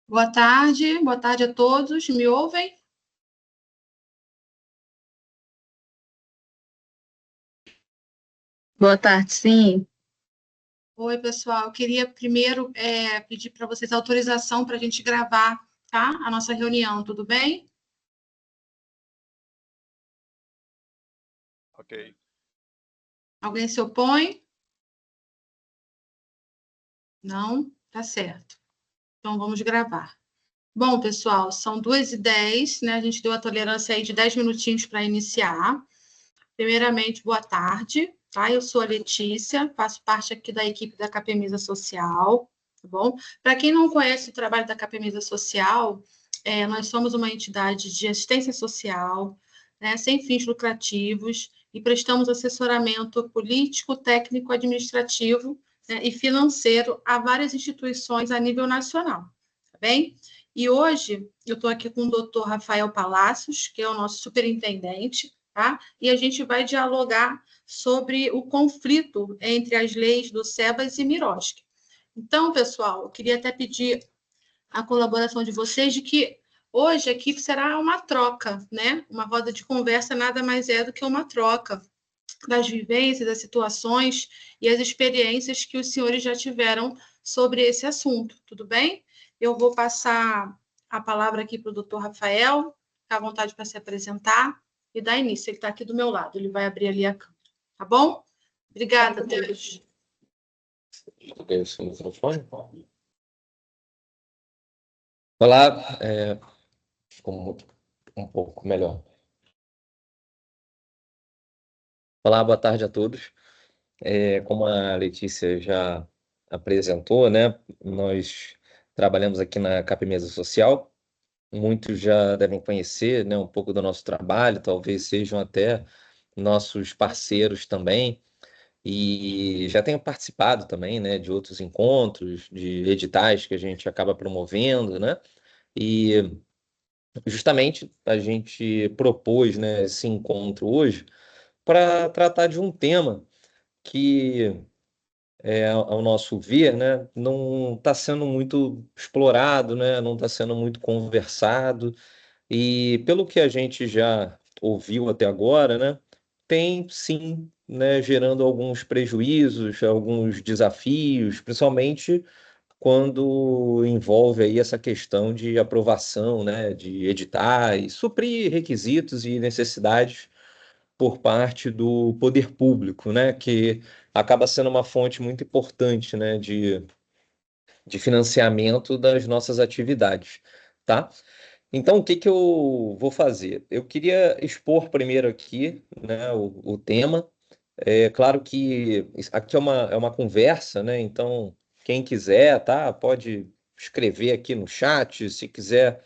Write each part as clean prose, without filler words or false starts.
Boa tarde a todos, me ouvem? Boa tarde, sim. Oi, pessoal, eu queria primeiro pedir para vocês autorização para a gente gravar, tá? A nossa reunião, tudo bem? Ok. Alguém se opõe? Não? Tá certo. Então, vamos gravar. Bom, pessoal, são 2h10, né? A gente deu a tolerância aí de 10 minutinhos para iniciar. Primeiramente, boa tarde, tá? Eu sou a Letícia, faço parte aqui da equipe da Capemisa Social, tá bom? Para quem não conhece o trabalho da Capemisa Social, nós somos uma entidade de assistência social, né, sem fins lucrativos, e prestamos assessoramento político, técnico, administrativo, né, e financeiro a várias instituições a nível nacional, tá bem? E hoje eu estou aqui com o doutor Rafael Palacios, que é o nosso superintendente, tá? E a gente vai dialogar sobre o conflito entre as leis do SEBAS e Miroski. Então, pessoal, eu queria até pedir a colaboração de vocês de que hoje aqui será uma troca, né? Uma roda de conversa nada mais é do que uma troca das vivências, das situações e as experiências que os senhores já tiveram sobre esse assunto, tudo bem? Eu vou passar a palavra aqui para o doutor Rafael, fica à vontade para se apresentar e dar início. Ele está aqui do meu lado, ele vai abrir ali a câmera, tá bom? Obrigada a todos. Ok, esse microfone. Olá, ficou um pouco melhor. Olá, boa tarde a todos. Como a Letícia já apresentou, né, nós trabalhamos aqui na Capemesa Social. Muitos já devem conhecer, né, um pouco do nosso trabalho, talvez sejam até nossos parceiros também. E já tenho participado também, né, de outros encontros, de editais que a gente acaba promovendo, né? E justamente a gente propôs, né, esse encontro hoje para tratar de um tema que, ao nosso ver, né, não está sendo muito explorado, né, não está sendo muito conversado, e pelo que a gente já ouviu até agora, né, tem sim, né, gerando alguns prejuízos, alguns desafios, principalmente quando envolve aí essa questão de aprovação, né, de editais, suprir requisitos e necessidades por parte do poder público, né, que acaba sendo uma fonte muito importante, né, de financiamento das nossas atividades, tá? Então, o que que eu vou fazer? Eu queria expor primeiro aqui, né, o tema. É claro que aqui é uma conversa, né? Então, quem quiser, tá? Pode escrever aqui no chat, se quiser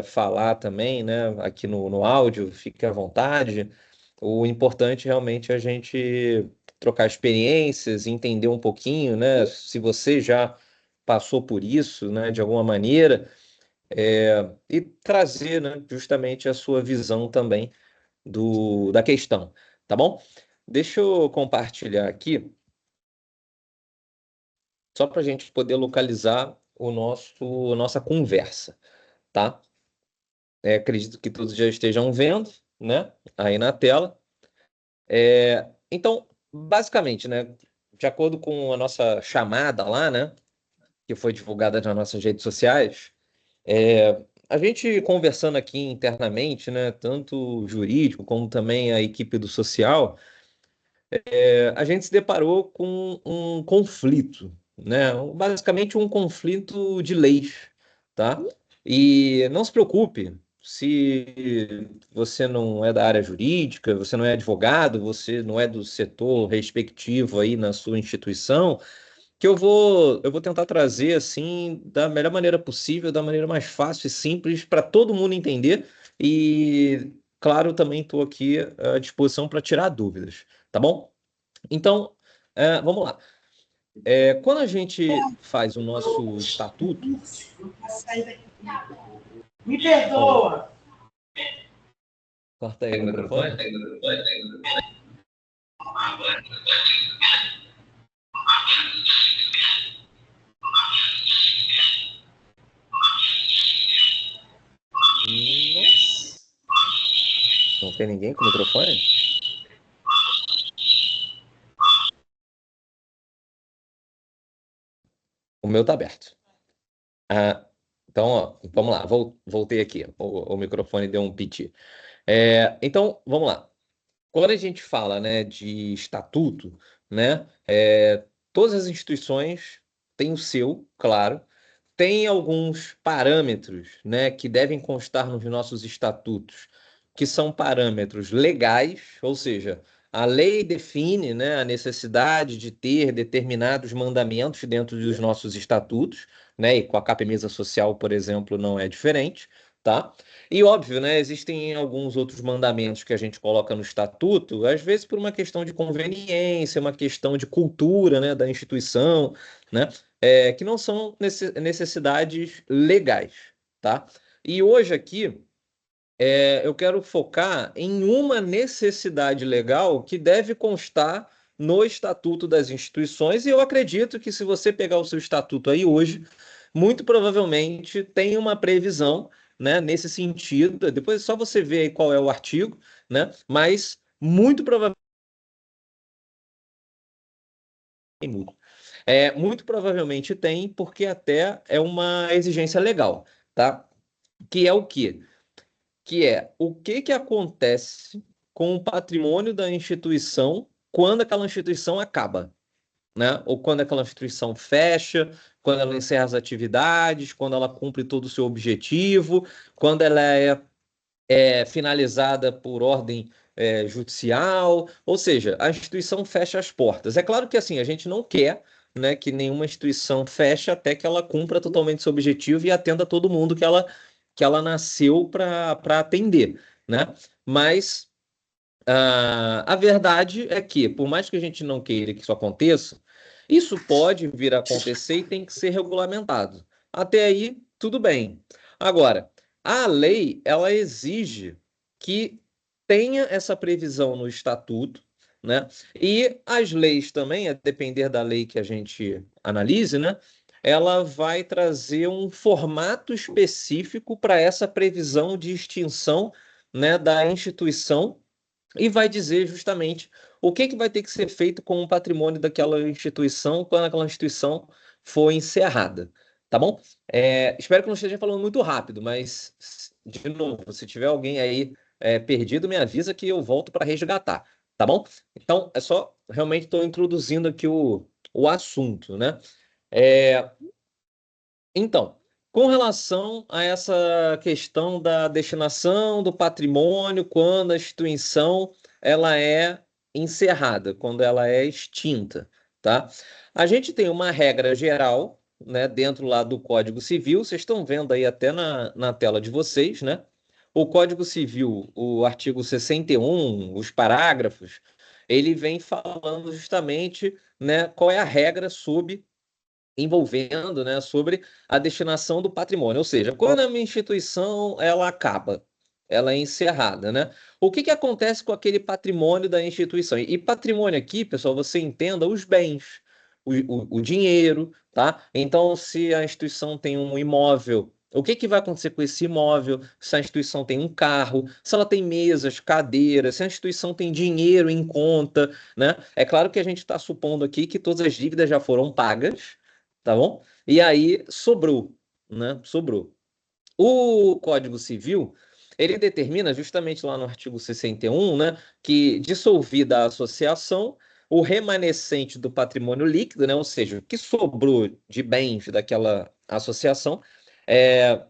falar também, né? Aqui no áudio, fique à vontade. O importante realmente é a gente trocar experiências, entender um pouquinho, né? Se você já passou por isso, né? De alguma maneira, e trazer, né? Justamente a sua visão também da questão, tá bom? Deixa eu compartilhar aqui, só para a gente poder localizar nossa conversa, tá? Acredito que todos já estejam vendo, né? Aí na tela. Então, basicamente, né? De acordo com a nossa chamada lá, né? Que foi divulgada nas nossas redes sociais, a gente conversando aqui internamente, né? Tanto o jurídico como também a equipe do social. A gente se deparou com um conflito, né? Basicamente um conflito de leis, tá? E não se preocupe se você não é da área jurídica, você não é advogado, você não é do setor respectivo aí na sua instituição, que eu vou tentar trazer assim da melhor maneira possível, da maneira mais fácil e simples para todo mundo entender. E claro, também estou aqui à disposição para tirar dúvidas, tá bom? Então, vamos lá. Quando a gente faz o nosso estatuto. Me perdoa! Corta aí o microfone. Não tem ninguém com microfone? O meu tá aberto. Então, ó, vamos lá, voltei aqui. O microfone deu um piti. Então, vamos lá. Quando a gente fala, né, de estatuto, né, todas as instituições têm o seu, claro, tem alguns parâmetros, né, que devem constar nos nossos estatutos, que são parâmetros legais, ou seja, a lei define, né, a necessidade de ter determinados mandamentos dentro dos nossos estatutos, né, e com a CAPEMESA Social, por exemplo, não é diferente, tá? E óbvio, né, existem alguns outros mandamentos que a gente coloca no estatuto, às vezes por uma questão de conveniência, uma questão de cultura, né, da instituição, né? Que não são necessidades legais, tá? E hoje aqui eu quero focar em uma necessidade legal que deve constar no Estatuto das Instituições, e eu acredito que se você pegar o seu estatuto aí hoje, muito provavelmente tem uma previsão, né, nesse sentido. Depois é só você ver aí qual é o artigo, né? Mas muito provavelmente muito provavelmente tem, porque até é uma exigência legal, tá? Que é o quê? Que é o que acontece com o patrimônio da instituição quando aquela instituição acaba, né? Ou quando aquela instituição fecha, quando ela encerra as atividades, quando ela cumpre todo o seu objetivo, quando ela é finalizada por ordem judicial, ou seja, a instituição fecha as portas. É claro que assim, a gente não quer, né, que nenhuma instituição feche até que ela cumpra totalmente seu objetivo e atenda todo mundo que ela nasceu para atender, né? Mas a verdade é que, por mais que a gente não queira que isso aconteça, isso pode vir a acontecer e tem que ser regulamentado. Até aí, tudo bem. Agora, a lei, ela exige que tenha essa previsão no estatuto, né? E as leis também, a depender da lei que a gente analise, né? Ela vai trazer um formato específico para essa previsão de extinção, né, da instituição e vai dizer justamente o que vai ter que ser feito com o patrimônio daquela instituição quando aquela instituição for encerrada, tá bom? Espero que não esteja falando muito rápido, mas, de novo, se tiver alguém aí perdido, me avisa que eu volto para resgatar, tá bom? Então, é só, realmente estou introduzindo aqui o assunto, né? É, então, com relação a essa questão da destinação do patrimônio quando a instituição ela é encerrada, quando ela é extinta, tá? A gente tem uma regra geral, né, dentro lá do Código Civil, vocês estão vendo aí até na tela de vocês, né? O Código Civil, o artigo 61, os parágrafos, ele vem falando justamente, né, qual é a regra envolvendo, né, sobre a destinação do patrimônio, ou seja, quando a minha instituição ela acaba, ela é encerrada, né? O que acontece com aquele patrimônio da instituição? E patrimônio aqui, pessoal, você entenda os bens, o dinheiro, tá? Então, se a instituição tem um imóvel, o que vai acontecer com esse imóvel? Se a instituição tem um carro, se ela tem mesas, cadeiras, se a instituição tem dinheiro em conta, né? É claro que a gente está supondo aqui que todas as dívidas já foram pagas, tá bom? E aí sobrou, né? Sobrou. O Código Civil, ele determina justamente lá no artigo 61, né, que dissolvida a associação, o remanescente do patrimônio líquido, né, ou seja, o que sobrou de bens daquela associação, é,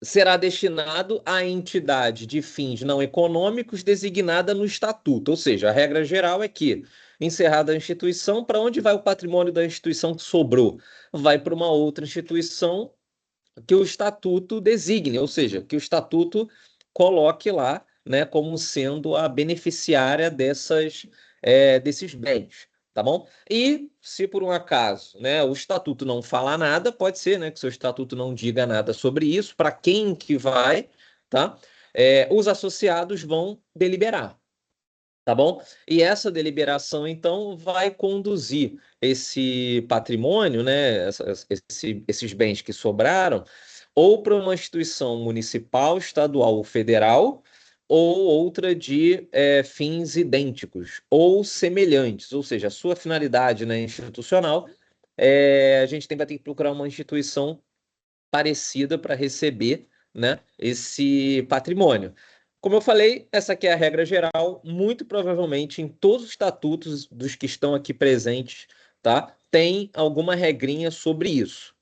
será destinado à entidade de fins não econômicos designada no estatuto. Ou seja, a regra geral é que, encerrada a instituição, para onde vai o patrimônio da instituição que sobrou? Vai para uma outra instituição que o estatuto designe, ou seja, que o estatuto coloque lá, né, como sendo a beneficiária desses bens, tá bom? E se por um acaso, né, o estatuto não fala nada, pode ser, né, que o seu estatuto não diga nada sobre isso, para quem que vai, tá? Os associados vão deliberar. Tá bom? E essa deliberação, então, vai conduzir esse patrimônio, né, esses bens que sobraram, ou para uma instituição municipal, estadual ou federal, ou outra de fins idênticos ou semelhantes, ou seja, a sua finalidade, né, institucional, a gente vai ter que procurar uma instituição parecida para receber, né, esse patrimônio. Como eu falei, essa aqui é a regra geral, muito provavelmente em todos os estatutos dos que estão aqui presentes, tá, tem alguma regrinha sobre isso.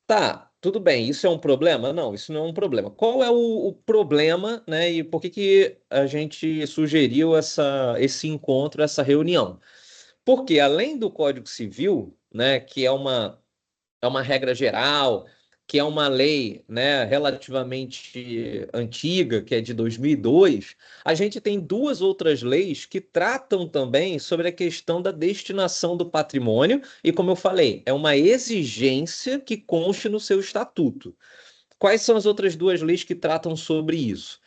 Tá, tudo bem, isso é um problema? Não, isso não é um problema. Qual é o problema, né, e por que a gente sugeriu esse encontro, essa reunião? Porque além do Código Civil, né, que é uma regra geral, que é uma lei, né, relativamente antiga, que é de 2002, a gente tem duas outras leis que tratam também sobre a questão da destinação do patrimônio, e como eu falei, é uma exigência que conste no seu estatuto. Quais são as outras duas leis que tratam sobre isso?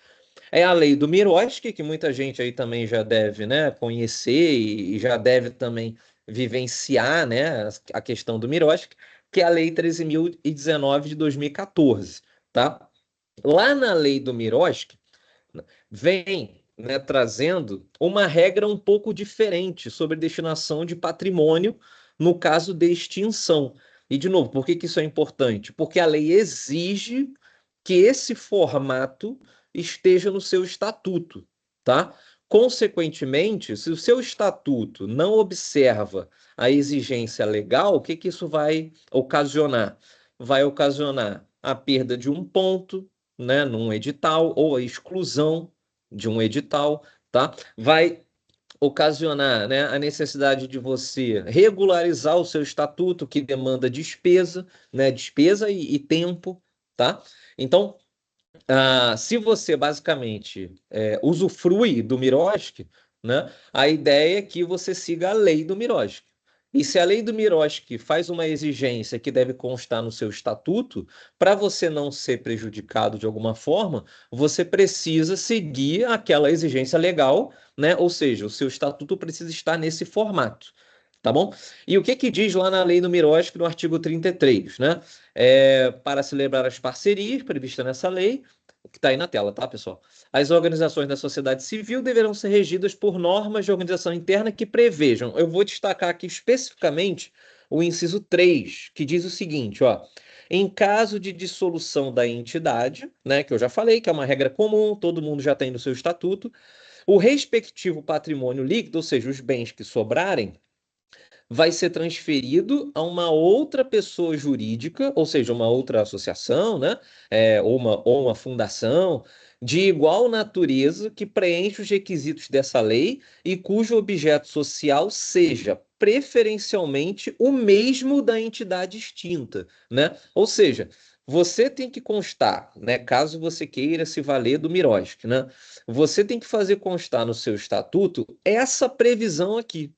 É a lei do Miroski, que muita gente aí também já deve, né, conhecer e já deve também vivenciar, né, a questão do Miroski, que é a lei 13.019 de 2014, tá? Lá na lei do Miroski, vem, né, trazendo uma regra um pouco diferente sobre destinação de patrimônio no caso de extinção. E, de novo, por que que isso é importante? Porque a lei exige que esse formato esteja no seu estatuto, tá? Consequentemente, se o seu estatuto não observa a exigência legal, o que que isso vai ocasionar? Vai ocasionar a perda de um ponto, né, num edital, ou a exclusão de um edital, tá? Vai ocasionar, né, a necessidade de você regularizar o seu estatuto, que demanda despesa, né, despesa e tempo, tá? Então, se você basicamente usufrui do Miroski, né, a ideia é que você siga a lei do Miroski. E se a lei do Miroski faz uma exigência que deve constar no seu estatuto, para você não ser prejudicado de alguma forma, você precisa seguir aquela exigência legal, né? Ou seja, o seu estatuto precisa estar nesse formato. Tá bom? E o que que diz lá na lei do Miroski, no artigo 33, né? Para celebrar as parcerias previstas nessa lei, que está aí na tela, tá, pessoal? As organizações da sociedade civil deverão ser regidas por normas de organização interna que prevejam. Eu vou destacar aqui especificamente o inciso 3, que diz o seguinte, ó. Em caso de dissolução da entidade, né, que eu já falei, que é uma regra comum, todo mundo já tem no seu estatuto, o respectivo patrimônio líquido, ou seja, os bens que sobrarem, vai ser transferido a uma outra pessoa jurídica, ou seja, uma outra associação, né? Ou uma fundação de igual natureza que preenche os requisitos dessa lei e cujo objeto social seja preferencialmente o mesmo da entidade extinta, né? Ou seja, você tem que constar, né? Caso você queira se valer do Miroski, né? Você tem que fazer constar no seu estatuto essa previsão aqui,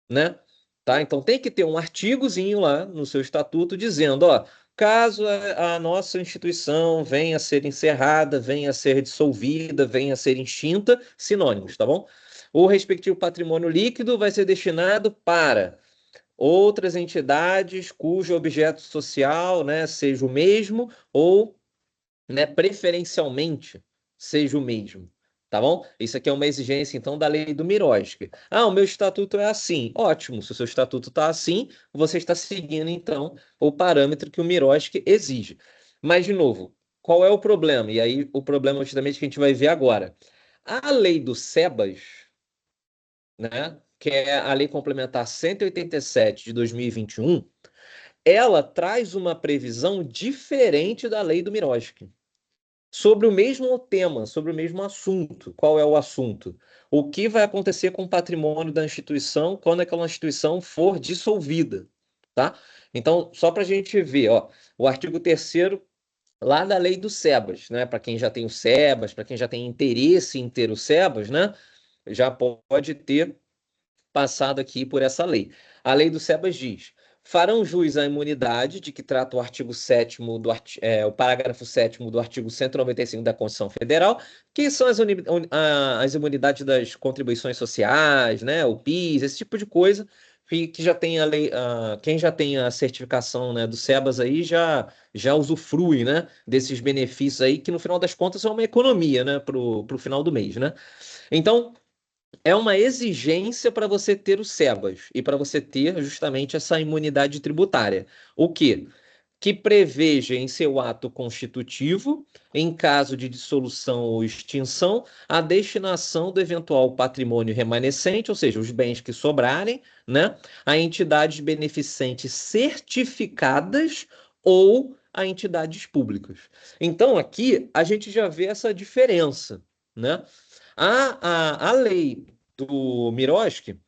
né? Tá? Então tem que ter um artigozinho lá no seu estatuto dizendo, ó, caso a nossa instituição venha a ser encerrada, venha a ser dissolvida, venha a ser extinta, sinônimos, tá bom? O respectivo patrimônio líquido vai ser destinado para outras entidades cujo objeto social, né, seja o mesmo ou, né, preferencialmente seja o mesmo. Tá bom? Isso aqui é uma exigência, então, da lei do Miroski. O meu estatuto é assim. Ótimo, se o seu estatuto está assim, você está seguindo, então, o parâmetro que o Miroski exige. Mas, de novo, qual é o problema? E aí, o problema, justamente, que a gente vai ver agora. A lei do SEBAS, né, que é a Lei Complementar 187 de 2021, ela traz uma previsão diferente da lei do Miroski sobre o mesmo tema, sobre o mesmo assunto. Qual é o assunto? O que vai acontecer com o patrimônio da instituição quando aquela instituição for dissolvida, tá? Então, só para a gente ver, ó, o artigo 3º lá da lei do SEBAS, né? Para quem já tem o SEBAS, para quem já tem interesse em ter o SEBAS, né? Já pode ter passado aqui por essa lei. A lei do SEBAS diz: farão jus à imunidade de que trata o artigo 7º o parágrafo 7º do artigo 195 da Constituição Federal, que são as imunidades das contribuições sociais, né, o PIS, esse tipo de coisa, que já tem a lei, quem já tem a certificação, né, do SEBAS aí já usufrui, né, desses benefícios aí, que no final das contas é uma economia, né, pro final do mês, né? Então, é uma exigência para você ter o SEBAS e para você ter justamente essa imunidade tributária. O quê? Que preveja em seu ato constitutivo, em caso de dissolução ou extinção, a destinação do eventual patrimônio remanescente, ou seja, os bens que sobrarem, né, a entidades beneficentes certificadas ou a entidades públicas. Então, aqui a gente já vê essa diferença, né? A lei do Miroski,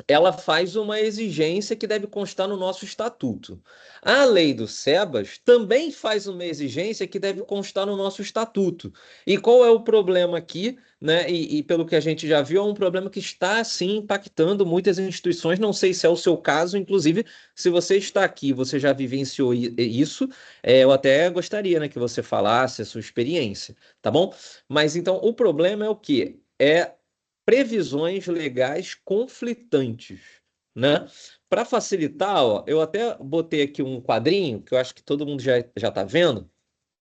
ela faz uma exigência que deve constar no nosso estatuto. A lei do SEBAS também faz uma exigência que deve constar no nosso estatuto. E qual é o problema aqui, né? E pelo que a gente já viu, é um problema que está, sim, impactando muitas instituições. Não sei se é o seu caso, inclusive, se você está aqui, você já vivenciou isso, eu até gostaria, né, que você falasse a sua experiência, tá bom? Mas então, o problema é o quê? É previsões legais conflitantes, né? Para facilitar, ó, eu até botei aqui um quadrinho que eu acho que todo mundo já está vendo.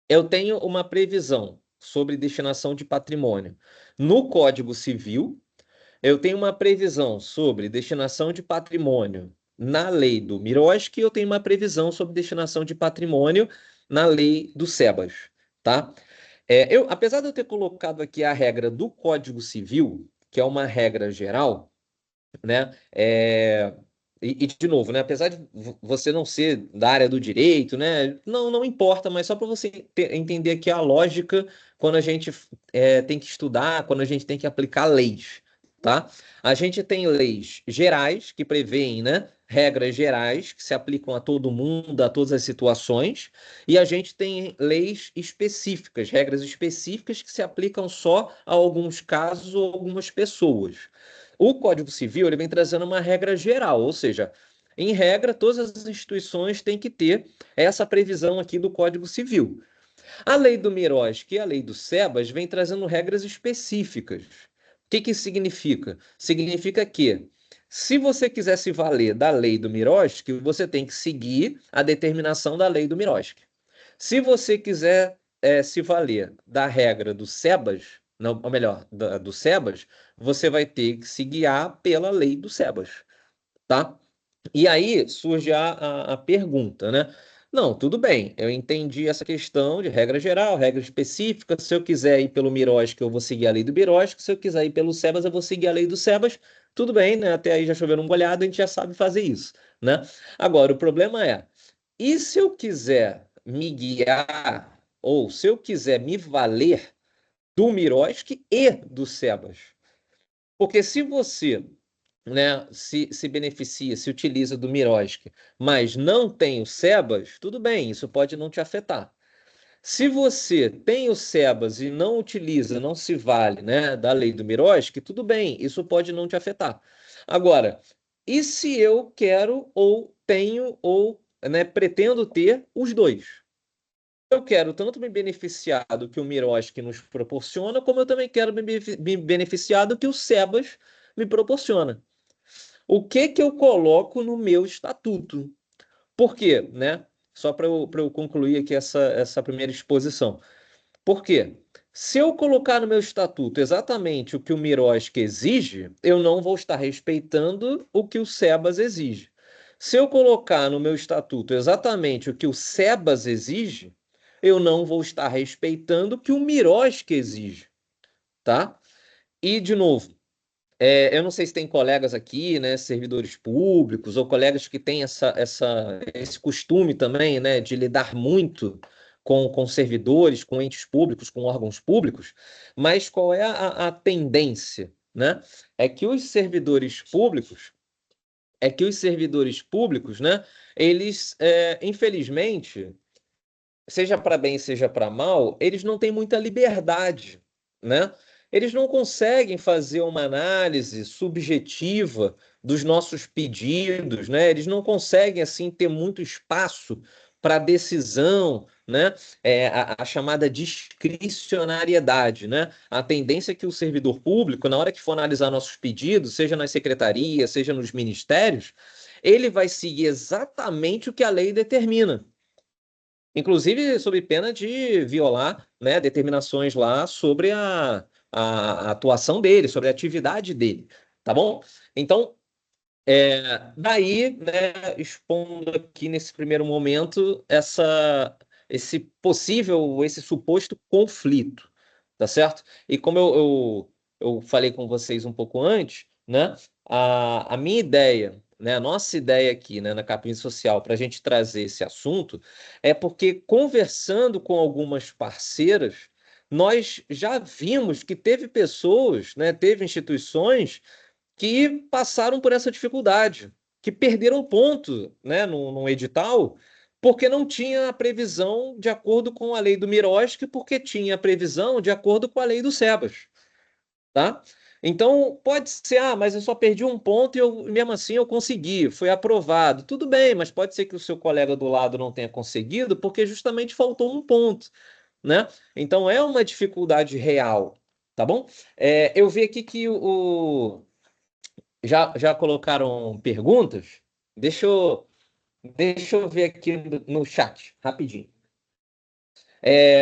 Eu tenho uma previsão sobre destinação de patrimônio no Código Civil. Eu tenho uma previsão sobre destinação de patrimônio na lei do Miroski e eu tenho uma previsão sobre destinação de patrimônio na lei do SEBAS, tá? Apesar de eu ter colocado aqui a regra do Código Civil, que é uma regra geral, né? De novo, né? Apesar de você não ser da área do direito, né? Não importa, mas só para você entender aqui a lógica quando a gente tem que estudar, quando a gente tem que aplicar leis, tá? A gente tem leis gerais que prevêem, né, regras gerais que se aplicam a todo mundo, a todas as situações, e a gente tem leis específicas, regras específicas que se aplicam só a alguns casos ou algumas pessoas. O Código Civil ele vem trazendo uma regra geral, ou seja, em regra, todas as instituições têm que ter essa previsão aqui do Código Civil. A lei do Miroski e a lei do SEBAS vem trazendo regras específicas. O que isso significa? Significa que, se você quiser se valer da lei do Miroski, você tem que seguir a determinação da lei do Miroski. Se você quiser se valer da regra do SEBAS, não, ou melhor, do SEBAS, você vai ter que se guiar pela lei do SEBAS, tá? E aí surge a pergunta, né? Não, tudo bem, eu entendi essa questão de regra geral, regra específica. Se eu quiser ir pelo Miroski, eu vou seguir a lei do Miroski. Se eu quiser ir pelo SEBAS, eu vou seguir a lei do SEBAS. Tudo bem, né? Até aí já choveu um molhado, a gente já sabe fazer isso, né? Agora, o problema é, e se eu quiser me guiar, ou se eu quiser me valer do Miroski e do SEBAS? Porque se você, né, se beneficia, se utiliza do Miroski, mas não tem o SEBAS, tudo bem, isso pode não te afetar. Se você tem o SEBAS e não utiliza, não se vale, né, da lei do Miroski, tudo bem, isso pode não te afetar. Agora, e se eu quero ou tenho ou, né, pretendo ter os dois? Eu quero tanto me beneficiar do que o Miroski nos proporciona, como eu também quero me beneficiar do que o SEBAS me proporciona. O que eu coloco no meu estatuto? Por quê, né? Só para eu concluir aqui essa primeira exposição. Por quê? Se eu colocar no meu estatuto exatamente o que o Miroski exige, eu não vou estar respeitando o que o SEBAS exige. Se eu colocar no meu estatuto exatamente o que o SEBAS exige, eu não vou estar respeitando o que o Miroski exige, tá? E, de novo, eu não sei se tem colegas aqui, né, servidores públicos, ou colegas que têm esse costume também, né, de lidar muito com servidores, com entes públicos, com órgãos públicos, mas qual é a tendência, né? É que os servidores públicos, né, eles, infelizmente, seja para bem, seja para mal, eles não têm muita liberdade, né? Eles não conseguem fazer uma análise subjetiva dos nossos pedidos, né? Eles não conseguem assim ter muito espaço para decisão, né? A chamada discricionariedade, né? A tendência é que o servidor público, na hora que for analisar nossos pedidos, seja nas secretarias, seja nos ministérios, ele vai seguir exatamente o que a lei determina. Inclusive sob pena de violar, né, determinações lá sobre a atuação dele, sobre a atividade dele, tá bom? Então, daí, né, expondo aqui nesse primeiro momento esse suposto conflito, tá certo? E como eu falei com vocês um pouco antes, né, a minha ideia, né, a nossa ideia aqui, né, na Capim Social, para a gente trazer esse assunto, é porque conversando com algumas parceiras, nós já vimos que teve pessoas, né, teve instituições que passaram por essa dificuldade, que perderam ponto, né, no edital, porque não tinha a previsão de acordo com a lei do Miroski, porque tinha a previsão de acordo com a lei do Sebas, tá? Então, pode ser, mas eu só perdi um ponto e mesmo assim eu consegui, foi aprovado. Tudo bem, mas pode ser que o seu colega do lado não tenha conseguido porque justamente faltou um ponto, né? Então, é uma dificuldade real, tá bom? Eu vi aqui que já colocaram perguntas? Deixa eu ver aqui no chat, rapidinho.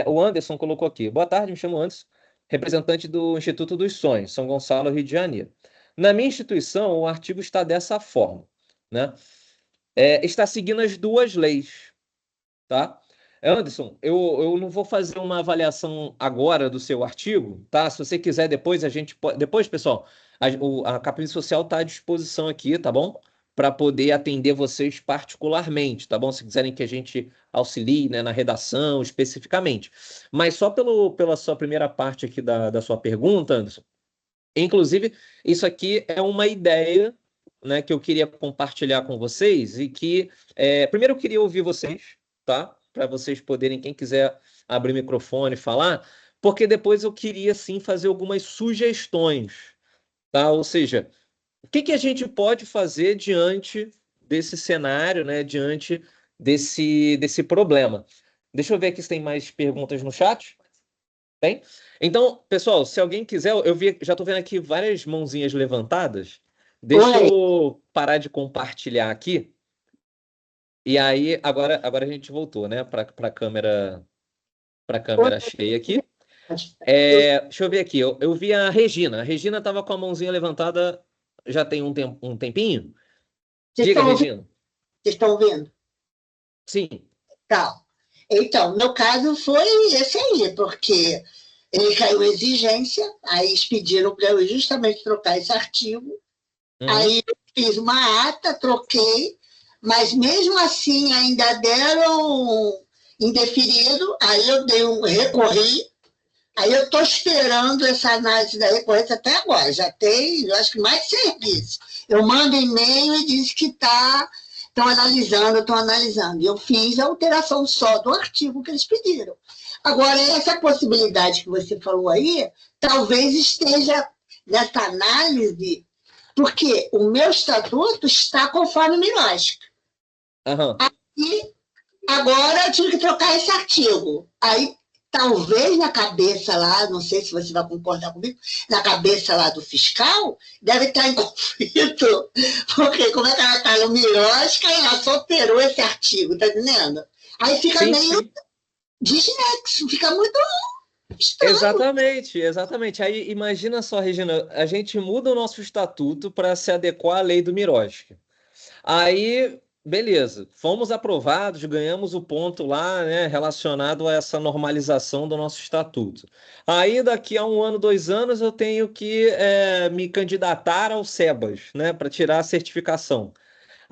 O Anderson colocou aqui. Boa tarde, me chamo Anderson, representante do Instituto dos Sonhos, São Gonçalo, Rio de Janeiro. Na minha instituição, o artigo está dessa forma, né? Está seguindo as duas leis, tá? Anderson, eu não vou fazer uma avaliação agora do seu artigo, tá? Se você quiser, depois a gente pode. Depois, pessoal, a Capim Social está à disposição aqui, tá bom? Para poder atender vocês particularmente, tá bom? Se quiserem que a gente auxilie, né, na redação especificamente. Mas só pela sua primeira parte aqui da sua pergunta, Anderson. Inclusive, isso aqui é uma ideia, né, que eu queria compartilhar com vocês e que, primeiro eu queria ouvir vocês, tá? Para vocês poderem, quem quiser abrir o microfone e falar, porque depois eu queria, sim, fazer algumas sugestões, tá? Ou seja, o que a gente pode fazer diante desse cenário, né, diante desse problema? Deixa eu ver aqui se tem mais perguntas no chat. Tem? Então, pessoal, se alguém quiser, já estou vendo aqui várias mãozinhas levantadas. Deixa eu parar de compartilhar aqui. E aí, agora a gente voltou, né, para a câmera cheia aqui. Deixa eu ver aqui. Eu vi a Regina. A Regina estava com a mãozinha levantada já tem um tempinho. Diga, Regina. Vocês estão ouvindo? Sim. Tá. Então, meu caso foi esse aí, porque ele caiu em exigência, aí eles pediram para eu justamente trocar esse artigo. Aí eu fiz uma ata, troquei, mas mesmo assim ainda deram indeferido, aí eu recorri, aí eu estou esperando essa análise da recorrência até agora, já tem, eu acho que mais de serviço. Eu mando e-mail e diz que estão analisando. Eu fiz a alteração só do artigo que eles pediram. Agora, essa possibilidade que você falou aí, talvez esteja nessa análise, porque o meu estatuto está conforme o Miroski. Aí, agora eu tive que trocar esse artigo. Aí, talvez na cabeça lá, não sei se você vai concordar comigo, na cabeça lá do fiscal, deve estar em conflito, porque como é que ela está no Miroski, ela só operou esse artigo, tá entendendo? Aí fica meio dislexo, fica muito estranho. Exatamente. Aí imagina só, Regina, a gente muda o nosso estatuto para se adequar à lei do Miroski. Aí, beleza, fomos aprovados, ganhamos o ponto lá, né, relacionado a essa normalização do nosso estatuto. Aí, daqui a 1 ano, 2 anos, eu tenho que me candidatar ao SEBAS, né, para tirar a certificação.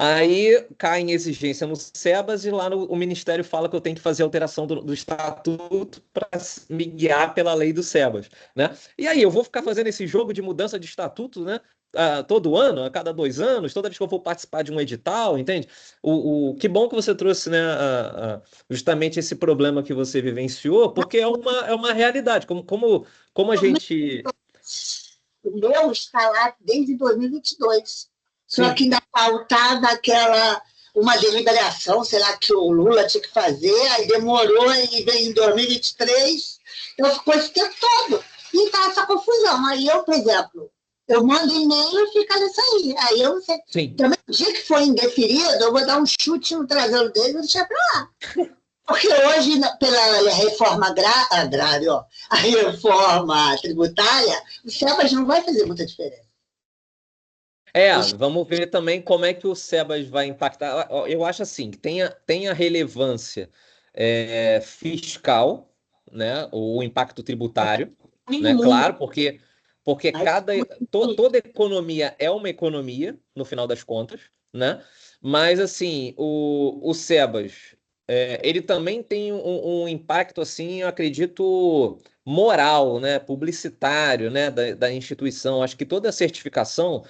Aí cai em exigência no SEBAS e lá o Ministério fala que eu tenho que fazer alteração do estatuto para me guiar pela lei do SEBAS, né? E aí eu vou ficar fazendo esse jogo de mudança de estatuto, né? Todo ano, a cada 2 anos, toda vez que eu vou participar de um edital, entende? Que bom que você trouxe, né, justamente esse problema que você vivenciou, porque é uma realidade. Como a gente... O meu está lá desde 2022. Só que ainda faltava uma deliberação, sei lá, que o Lula tinha que fazer, aí demorou e veio em 2023, eu ficou esse tempo todo. E está essa confusão. Aí eu, por exemplo, eu mando e-mail e fica nisso aí. Aí eu, também, no dia que for indeferido, eu vou dar um chute no traseiro dele e deixar para lá. Porque hoje, pela reforma agrária, ó, a reforma tributária, o SEBAS não vai fazer muita diferença. Vamos ver também como é que o SEBAS vai impactar. Eu acho assim, que tem a relevância fiscal, né, o impacto tributário, né, claro, porque toda economia é uma economia, no final das contas, né? Mas, assim, o SEBAS, ele também tem um impacto, assim, eu acredito, moral, né, publicitário, né, da instituição. Acho que toda a certificação,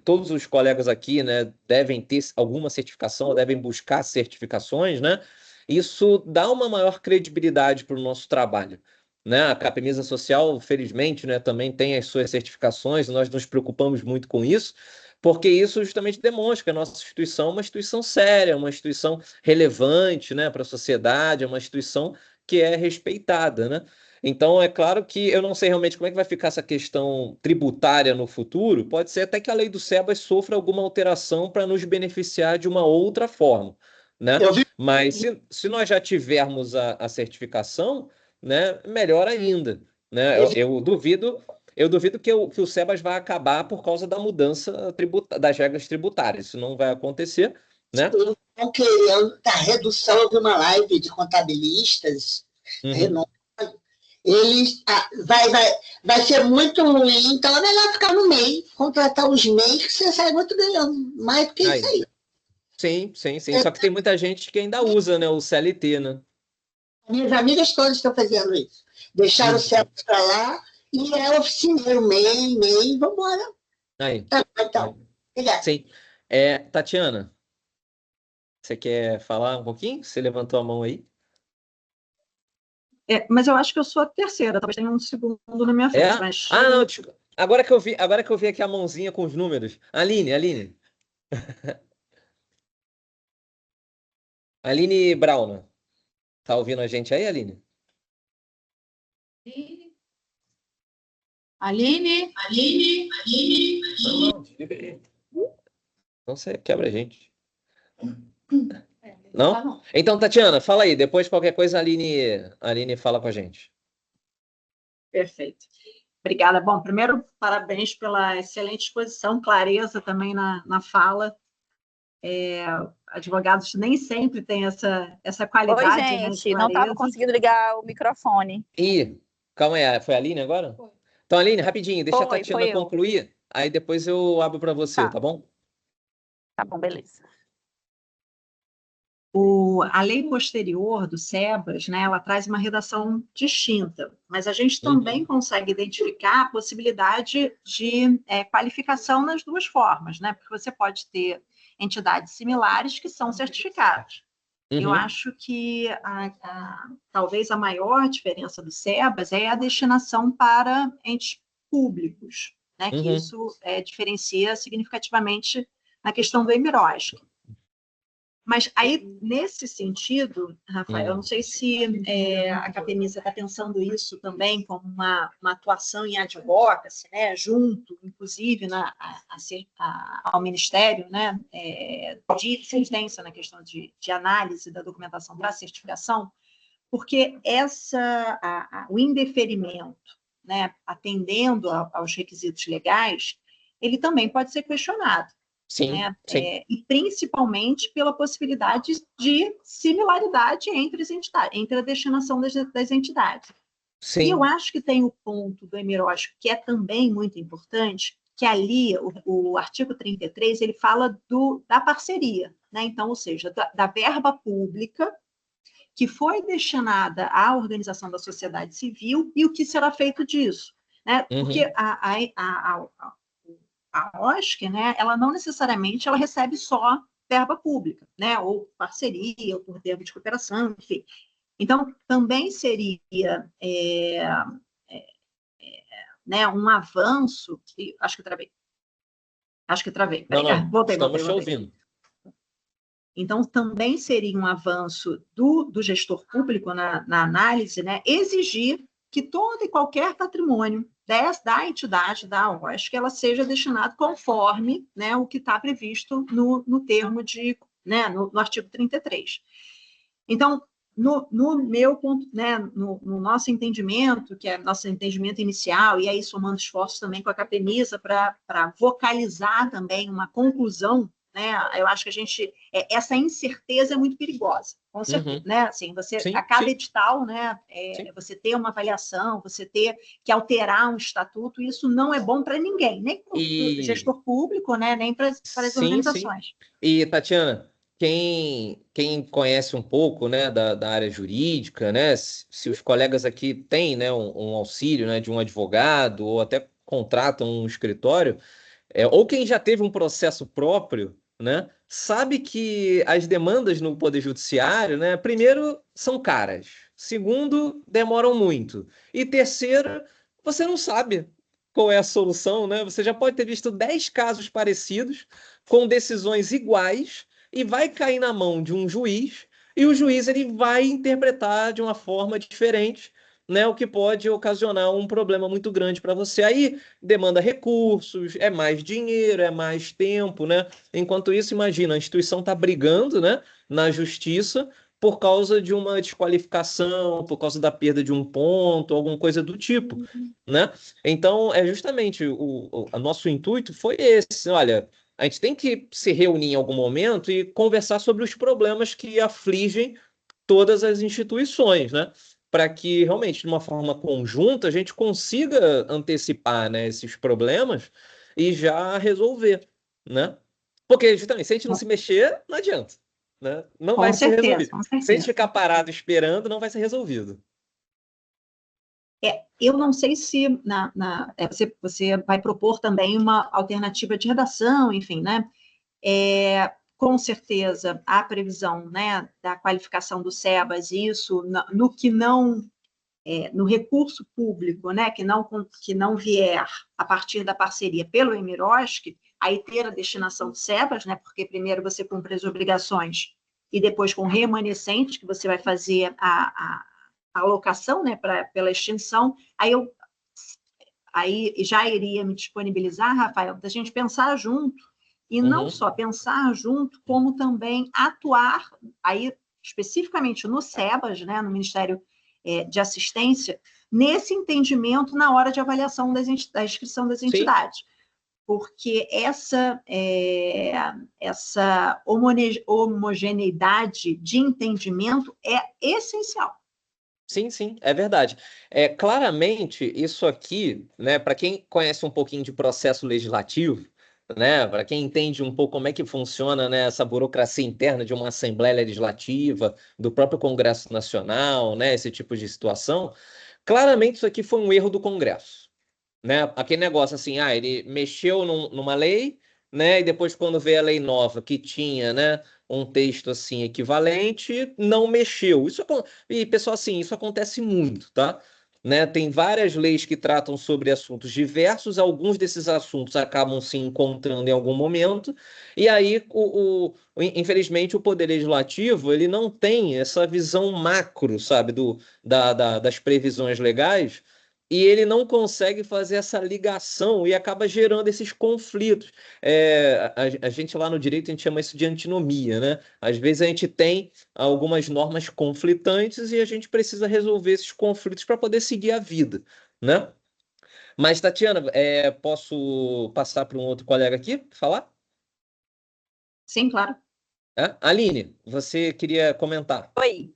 todos os colegas aqui, né, devem ter alguma certificação, devem buscar certificações, né? Isso dá uma maior credibilidade para o nosso trabalho, né? A Capemisa Social, felizmente, né, também tem as suas certificações, nós nos preocupamos muito com isso, porque isso justamente demonstra que a nossa instituição é uma instituição séria, uma instituição relevante, né, para a sociedade, é uma instituição que é respeitada, né? Então, é claro que eu não sei realmente como é que vai ficar essa questão tributária no futuro, pode ser até que a lei do SEBAS sofra alguma alteração para nos beneficiar de uma outra forma, né? Mas se nós já tivermos a certificação, né, melhor ainda, né? Eu duvido que o SEBAS vai acabar por causa da mudança das regras tributárias. Isso não vai acontecer, né? Estão querendo a redução. Eu vi uma live de contabilistas, eles vai ser muito ruim, então é melhor ficar no MEI, contratar os MEI, que você sai muito ganhando, mais do que isso aí. Sim. Só que tem muita gente que ainda usa, né, o CLT, né? Minhas amigas todas estão fazendo isso. Deixaram o CEPS para lá e é oficineiro, MEI, vamos embora. Aí. Tá bom, então. Obrigada. Sim. Tatiana, você quer falar um pouquinho? Você levantou a mão aí? Mas eu acho que eu sou a terceira, talvez tenha um segundo na minha frente. Mas... não, desculpa. Agora que eu vi aqui a mãozinha com os números. Aline. Aline Brauna. Tá ouvindo a gente aí, Aline? Aline? Não sei, quebra a gente. Não? Então, Tatiana, fala aí. Depois, qualquer coisa, a Aline fala com a gente. Perfeito. Obrigada. Bom, primeiro, parabéns pela excelente exposição, clareza também na fala. Advogados nem sempre têm essa qualidade. Oi, gente, não estava conseguindo ligar o microfone. Calma aí, foi a Aline agora? Foi. Então, Aline, rapidinho, deixa a Tatiana concluir, aí depois eu abro para você, tá bom? Tá bom, beleza. A lei posterior do SEBAS, né, ela traz uma redação distinta, mas a gente também consegue identificar a possibilidade de qualificação nas duas formas, né? Porque você pode ter entidades similares que são certificadas. Eu acho que talvez a maior diferença do SEBAS é a destinação para entes públicos, né? Que isso diferencia significativamente na questão do EMIROSC. Mas aí, nesse sentido, Rafael, eu não sei se a Capemisa está pensando isso também como uma atuação em advocacy, né, junto, inclusive, ao Ministério, né, de assistência na questão de análise da documentação para certificação, porque o indeferimento, né, atendendo aos requisitos legais, ele também pode ser questionado. Sim, né? sim. E principalmente pela possibilidade de similaridade entre as entidades, entre a destinação das entidades. Sim. E eu acho que tem o ponto do EMIROSC, que é também muito importante, que ali, o artigo 33, ele fala da parceria, né? Então, ou seja, da verba pública que foi destinada à organização da sociedade civil e o que será feito disso, né? Porque a OSC, né, ela não necessariamente ela recebe só verba pública, né, ou parceria, ou por termo de cooperação, enfim. Então, também seria né, um avanço, acho que travei. Não, Voltei. estamos te ouvindo. Então, também seria um avanço do gestor público na análise, né, exigir que todo e qualquer patrimônio da entidade, da OSC, ela seja destinado conforme, né, o que está previsto no termo de, né, no artigo 33. Então, no meu ponto, né, no nosso entendimento, que é nosso entendimento inicial, e aí somando esforços também com a Capemisa para vocalizar também uma conclusão, né, eu acho que essa incerteza é muito perigosa, com certeza, né, assim, a cada edital, né, você ter uma avaliação, você ter que alterar um estatuto, isso não é bom para ninguém, nem para o gestor público, né, nem para as organizações. E, Tatiana, quem conhece um pouco, né, da área jurídica, né, se os colegas aqui têm, né, um auxílio, né, de um advogado ou até contratam um escritório, ou quem já teve um processo próprio, né, sabe que as demandas no Poder Judiciário, né, primeiro, são caras, segundo, demoram muito, e terceiro, você não sabe qual é a solução, né? Você já pode ter visto 10 casos parecidos, com decisões iguais, e vai cair na mão de um juiz, e o juiz ele vai interpretar de uma forma diferente, né, o que pode ocasionar um problema muito grande para você. Aí demanda recursos, é mais dinheiro, é mais tempo, né? Enquanto isso, imagina, a instituição está brigando, né, na justiça por causa de uma desqualificação, por causa da perda de um ponto, alguma coisa do tipo, né? Então, é justamente o nosso intuito foi esse. Olha, a gente tem que se reunir em algum momento e conversar sobre os problemas que afligem todas as instituições, né? Para que realmente, de uma forma conjunta, a gente consiga antecipar, né, esses problemas e já resolver, né? Porque, justamente, se a gente não se mexer, não adianta, né? Não vai ser resolvido. Com certeza. Se a gente ficar parado esperando, não vai ser resolvido. Eu não sei se você vai propor também uma alternativa de redação, enfim, né? Com certeza, a previsão, né, da qualificação do SEBAS, isso no que não, no recurso público, né, que não vier a partir da parceria pelo Emirosc, aí ter a destinação do SEBAS, né, porque primeiro você cumpre as obrigações e depois com o remanescente, que você vai fazer a alocação, né, pela extinção, aí já iria me disponibilizar, Rafael, da gente pensar junto, e não só pensar junto, como também atuar, aí especificamente no SEBAS, né, no Ministério de Assistência, nesse entendimento na hora de avaliação da inscrição das entidades. Porque essa homogeneidade de entendimento é essencial. Sim, sim, é verdade. Claramente, isso aqui, né, para quem conhece um pouquinho de processo legislativo, né, para quem entende um pouco como é que funciona, né, essa burocracia interna de uma Assembleia Legislativa, do próprio Congresso Nacional, né, esse tipo de situação, claramente isso aqui foi um erro do Congresso, né? Aquele negócio assim, ele mexeu numa lei, né, e depois quando veio a lei nova que tinha, né, um texto assim equivalente, não mexeu. E pessoal, assim, isso acontece muito, tá? Né? Tem várias leis que tratam sobre assuntos diversos, alguns desses assuntos acabam se encontrando em algum momento, e aí, infelizmente, o Poder Legislativo ele não tem essa visão macro, sabe, das previsões legais, e ele não consegue fazer essa ligação e acaba gerando esses conflitos. A gente lá no direito, a gente chama isso de antinomia, né? Às vezes a gente tem algumas normas conflitantes e a gente precisa resolver esses conflitos para poder seguir a vida, né? Mas, Tatiana, posso passar para um outro colega aqui falar? Sim, claro. Aline, você queria comentar? Oi.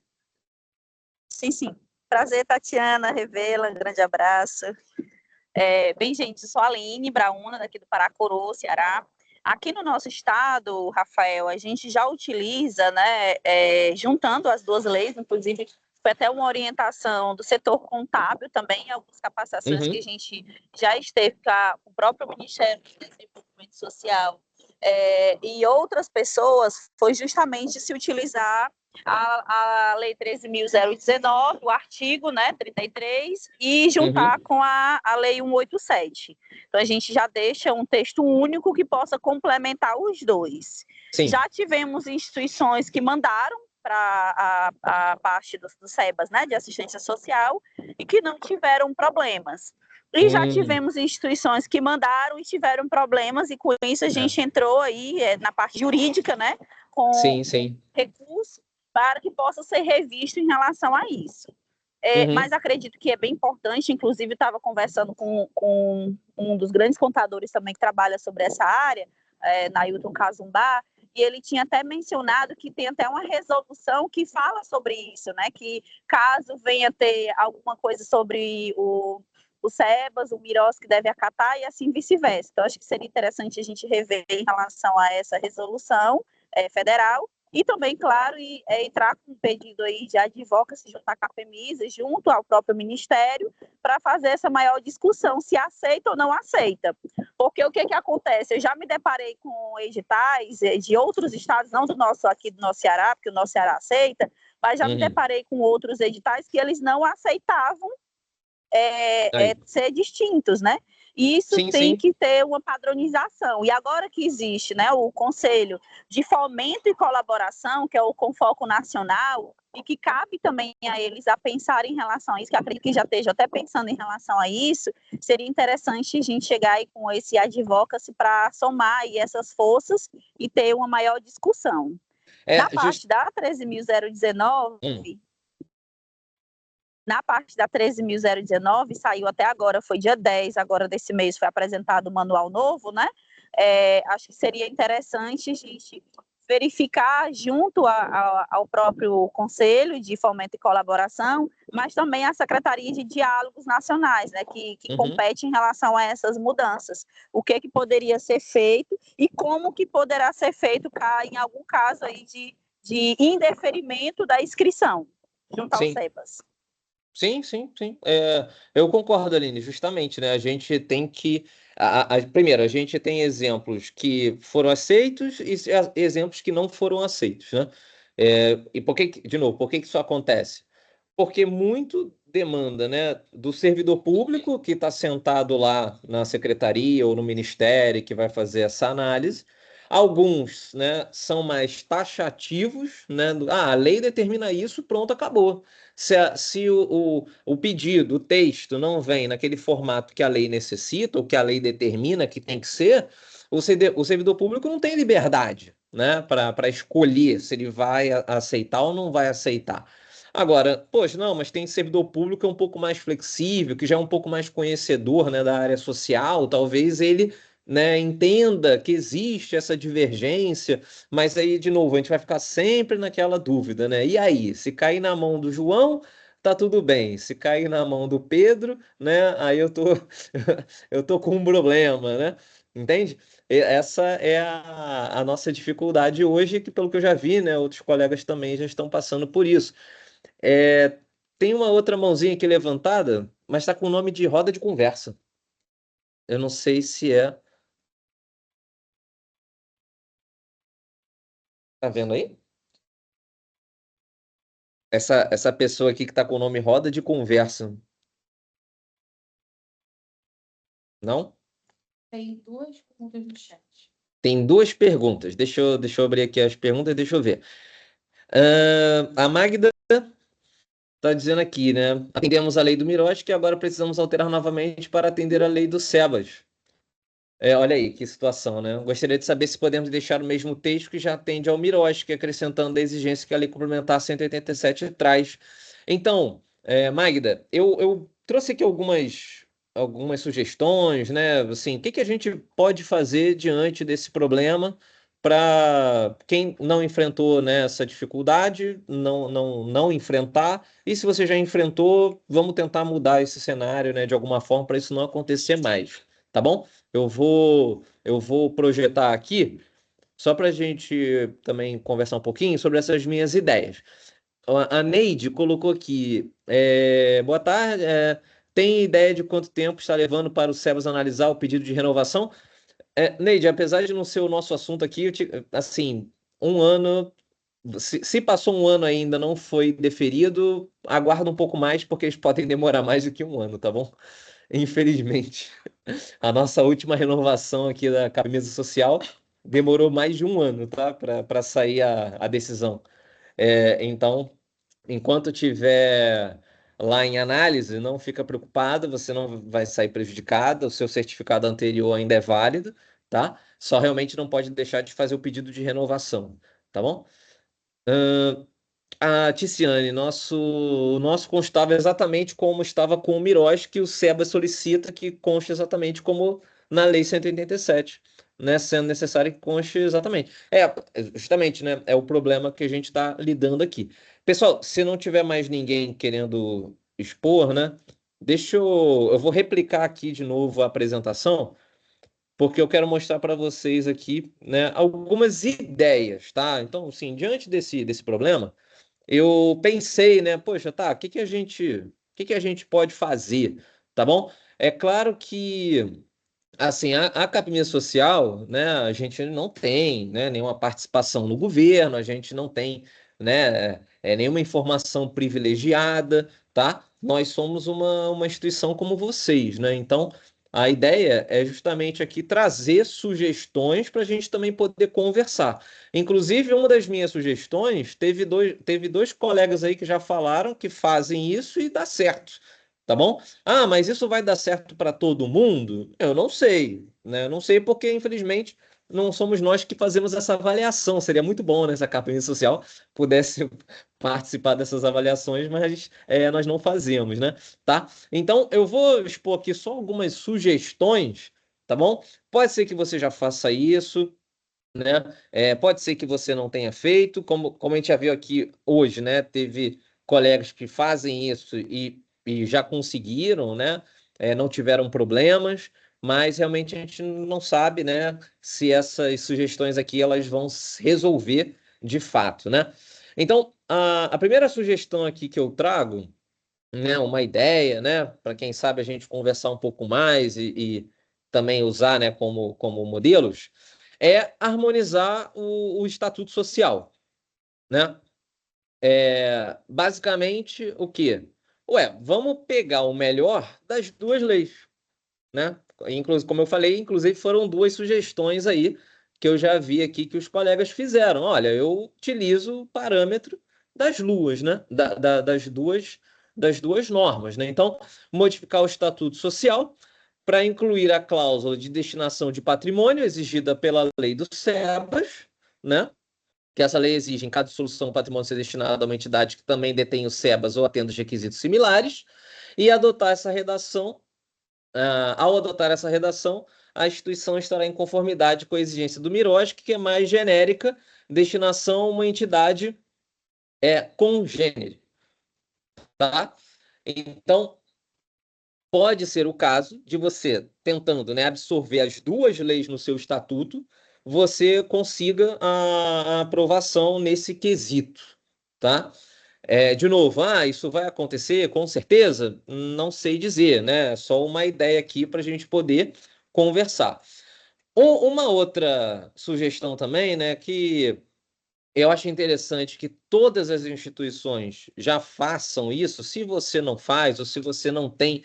Sim. Prazer, Tatiana, Revela, um grande abraço. Bem, gente, sou a Aline Brauna, daqui do Paracuru, Ceará. Aqui no nosso estado, Rafael, a gente já utiliza, né, juntando as duas leis, inclusive foi até uma orientação do setor contábil também, algumas capacitações que a gente já esteve com o próprio Ministério do Desenvolvimento Social e outras pessoas, foi justamente se utilizar a Lei 13.019, o artigo, né, 33, e juntar com a Lei 187. Então, a gente já deixa um texto único que possa complementar os dois. Sim. Já tivemos instituições que mandaram para a parte dos SEBAS, né, de assistência social, e que não tiveram problemas. E já tivemos instituições que mandaram e tiveram problemas, e com isso a gente entrou aí na parte jurídica, né, com recurso para que possa ser revisto em relação a isso. Mas acredito que é bem importante, inclusive estava conversando com um dos grandes contadores também que trabalha sobre essa área, Nailton Cazumbá, e ele tinha até mencionado que tem até uma resolução que fala sobre isso, né? Que caso venha ter alguma coisa sobre o SEBAS, o Miros que deve acatar e assim vice-versa. Então, acho que seria interessante a gente rever em relação a essa resolução federal e também, claro, entrar com um pedido aí de advocacy junto à CAPEMISA, junto ao próprio Ministério, para fazer essa maior discussão, se aceita ou não aceita. Porque o que acontece? Eu já me deparei com editais de outros estados, não do nosso Ceará, porque o nosso Ceará aceita, mas já me deparei com outros editais que eles não aceitavam ser distintos, né? E isso tem que ter uma padronização. E agora que existe, né, o Conselho de Fomento e Colaboração, que é o Confoco Nacional, e que cabe também a eles a pensar em relação a isso, que acredito que já esteja até pensando em relação a isso, seria interessante a gente chegar aí com esse advocacy para somar aí essas forças e ter uma maior discussão. Na parte da 13.019... Na parte da 13.019, saiu até agora, foi dia 10, agora desse mês foi apresentado o manual novo, né? Acho que seria interessante a gente verificar junto ao próprio Conselho de Fomento e Colaboração, mas também a Secretaria de Diálogos Nacionais, né? Que compete em relação a essas mudanças. O que poderia ser feito e como que poderá ser feito em algum caso aí de indeferimento da inscrição junto ao SEBAS. Sim. Eu concordo, Aline, justamente, né? A gente tem que... primeiro, a gente tem exemplos que foram aceitos e exemplos que não foram aceitos, né? E por que isso acontece? Porque muito demanda, né, do servidor público que está sentado lá na secretaria ou no ministério que vai fazer essa análise. Alguns, né, são mais taxativos, né? A lei determina isso, pronto, acabou. Se o pedido, o texto não vem naquele formato que a lei necessita, ou que a lei determina que tem que ser, o servidor público não tem liberdade, né, para escolher se ele vai aceitar ou não vai aceitar. Agora, poxa, não, mas tem servidor público que é um pouco mais flexível, que já é um pouco mais conhecedor, né, da área social, talvez ele, né, entenda que existe essa divergência, mas aí, de novo, a gente vai ficar sempre naquela dúvida, né? E aí, se cair na mão do João, tá tudo bem. Se cair na mão do Pedro, né, aí eu tô com um problema, né? Entende? Essa é a nossa dificuldade hoje, que pelo que eu já vi, né, outros colegas também já estão passando por isso. Tem uma outra mãozinha aqui levantada, mas está com o nome de roda de conversa. Eu não sei se é... Tá vendo aí? Essa pessoa aqui que está com o nome roda de conversa. Não? Tem duas perguntas no chat. Tem duas perguntas. Deixa eu abrir aqui as perguntas, deixa eu ver. A Magda está dizendo aqui, né? Atendemos a lei do Miros, que agora precisamos alterar novamente para atender a lei do SEBAS. Olha aí, que situação, né? Gostaria de saber se podemos deixar o mesmo texto que já atende ao Miros, que acrescentando a exigência que a lei complementar 187 traz. Então, Magda, eu trouxe aqui algumas sugestões, né? Assim, o que a gente pode fazer diante desse problema para quem não enfrentou, né, essa dificuldade, não enfrentar, e se você já enfrentou, vamos tentar mudar esse cenário, né, de alguma forma para isso não acontecer mais, tá bom? Eu vou projetar aqui, só para a gente também conversar um pouquinho sobre essas minhas ideias. A Neide colocou aqui, boa tarde, tem ideia de quanto tempo está levando para o SEBAS analisar o pedido de renovação? Neide, apesar de não ser o nosso assunto aqui, assim, 1 ano Se passou um ano ainda não foi deferido, aguarda um pouco mais, porque eles podem demorar mais do que um ano, tá bom? Infelizmente. A nossa última renovação aqui da Camisa Social demorou mais de um ano, tá? Para sair a decisão. Então, enquanto tiver lá em análise, não fica preocupado, você não vai sair prejudicado, o seu certificado anterior ainda é válido, tá? Só realmente não pode deixar de fazer o pedido de renovação, tá bom? A Ticiane, o nosso constava exatamente como estava com o Miros, que o SEBA solicita que conste exatamente como na Lei 187, né? Sendo necessário que conste exatamente. Justamente, né? É o problema que a gente está lidando aqui. Pessoal, se não tiver mais ninguém querendo expor, né? Eu vou replicar aqui de novo a apresentação, porque eu quero mostrar para vocês aqui, né, algumas ideias, tá? Então, assim, diante desse problema, eu pensei, né, poxa, tá, o que que a gente pode fazer, tá bom? É claro que, assim, a Capimia Social, né, a gente não tem, né, nenhuma participação no governo, a gente não tem, né, nenhuma informação privilegiada, tá? Nós somos uma instituição como vocês, né? Então, a ideia é justamente aqui trazer sugestões para a gente também poder conversar. Inclusive, uma das minhas sugestões, teve dois colegas aí que já falaram que fazem isso e dá certo, tá bom? Ah, mas isso vai dar certo para todo mundo? Eu não sei, né? Eu não sei porque, infelizmente, não somos nós que fazemos essa avaliação. Seria muito bom, né, se a Capimia Social pudesse participar dessas avaliações, mas nós não fazemos, né? Tá? Então, eu vou expor aqui só algumas sugestões, tá bom? Pode ser que você já faça isso, né? Pode ser que você não tenha feito, como a gente já viu aqui hoje, né? Teve colegas que fazem isso e já conseguiram, né? Não tiveram problemas, mas realmente a gente não sabe, né? Se essas sugestões aqui elas vão se resolver de fato, né? Então, a primeira sugestão aqui que eu trago, né? Uma ideia, né? Para quem sabe a gente conversar um pouco mais e também usar, né? Como modelos é harmonizar o estatuto social, né? Basicamente, o quê? Vamos pegar o melhor das duas leis, né? Inclusive, como eu falei, inclusive foram duas sugestões aí que eu já vi aqui que os colegas fizeram. Olha, eu utilizo o parâmetro das luas, né? Das duas normas, né? Então, modificar o estatuto social para incluir a cláusula de destinação de patrimônio exigida pela lei do SEBAS, né? Que essa lei exige, em cada dissolução, o patrimônio ser destinado a uma entidade que também detém o SEBAS ou atenda os requisitos similares, e adotar essa redação. Ao adotar essa redação, a instituição estará em conformidade com a exigência do MIROSC, que é mais genérica, destinação a uma entidade congênere, tá? Então, pode ser o caso de você, tentando, né, absorver as duas leis no seu estatuto, você consiga a aprovação nesse quesito, tá? De novo, isso vai acontecer com certeza? Não sei dizer, né? É só uma ideia aqui para a gente poder conversar. Uma outra sugestão também, né, que eu acho interessante que todas as instituições já façam isso. Se você não faz, ou se você não tem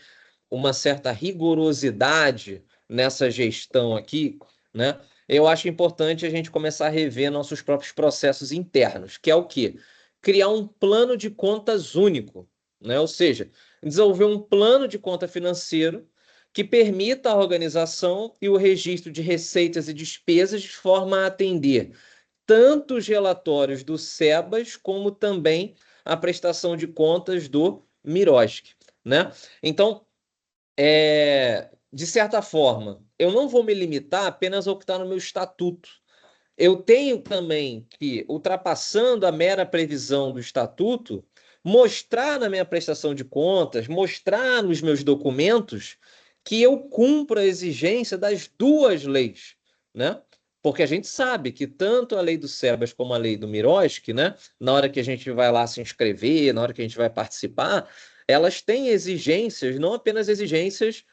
uma certa rigorosidade nessa gestão aqui, né? Eu acho importante a gente começar a rever nossos próprios processos internos, que é o quê? Criar um plano de contas único, né? Ou seja, desenvolver um plano de conta financeiro que permita a organização e o registro de receitas e despesas de forma a atender tanto os relatórios do SEBAS como também a prestação de contas do MIROSC, né? Então, de certa forma, eu não vou me limitar apenas ao que está no meu estatuto. Eu tenho também que, ultrapassando a mera previsão do estatuto, mostrar na minha prestação de contas, mostrar nos meus documentos que eu cumpro a exigência das duas leis, né? Porque a gente sabe que tanto a lei do SEBAS como a lei do MIROSC, né, na hora que a gente vai lá se inscrever, na hora que a gente vai participar, elas têm exigências, não apenas exigências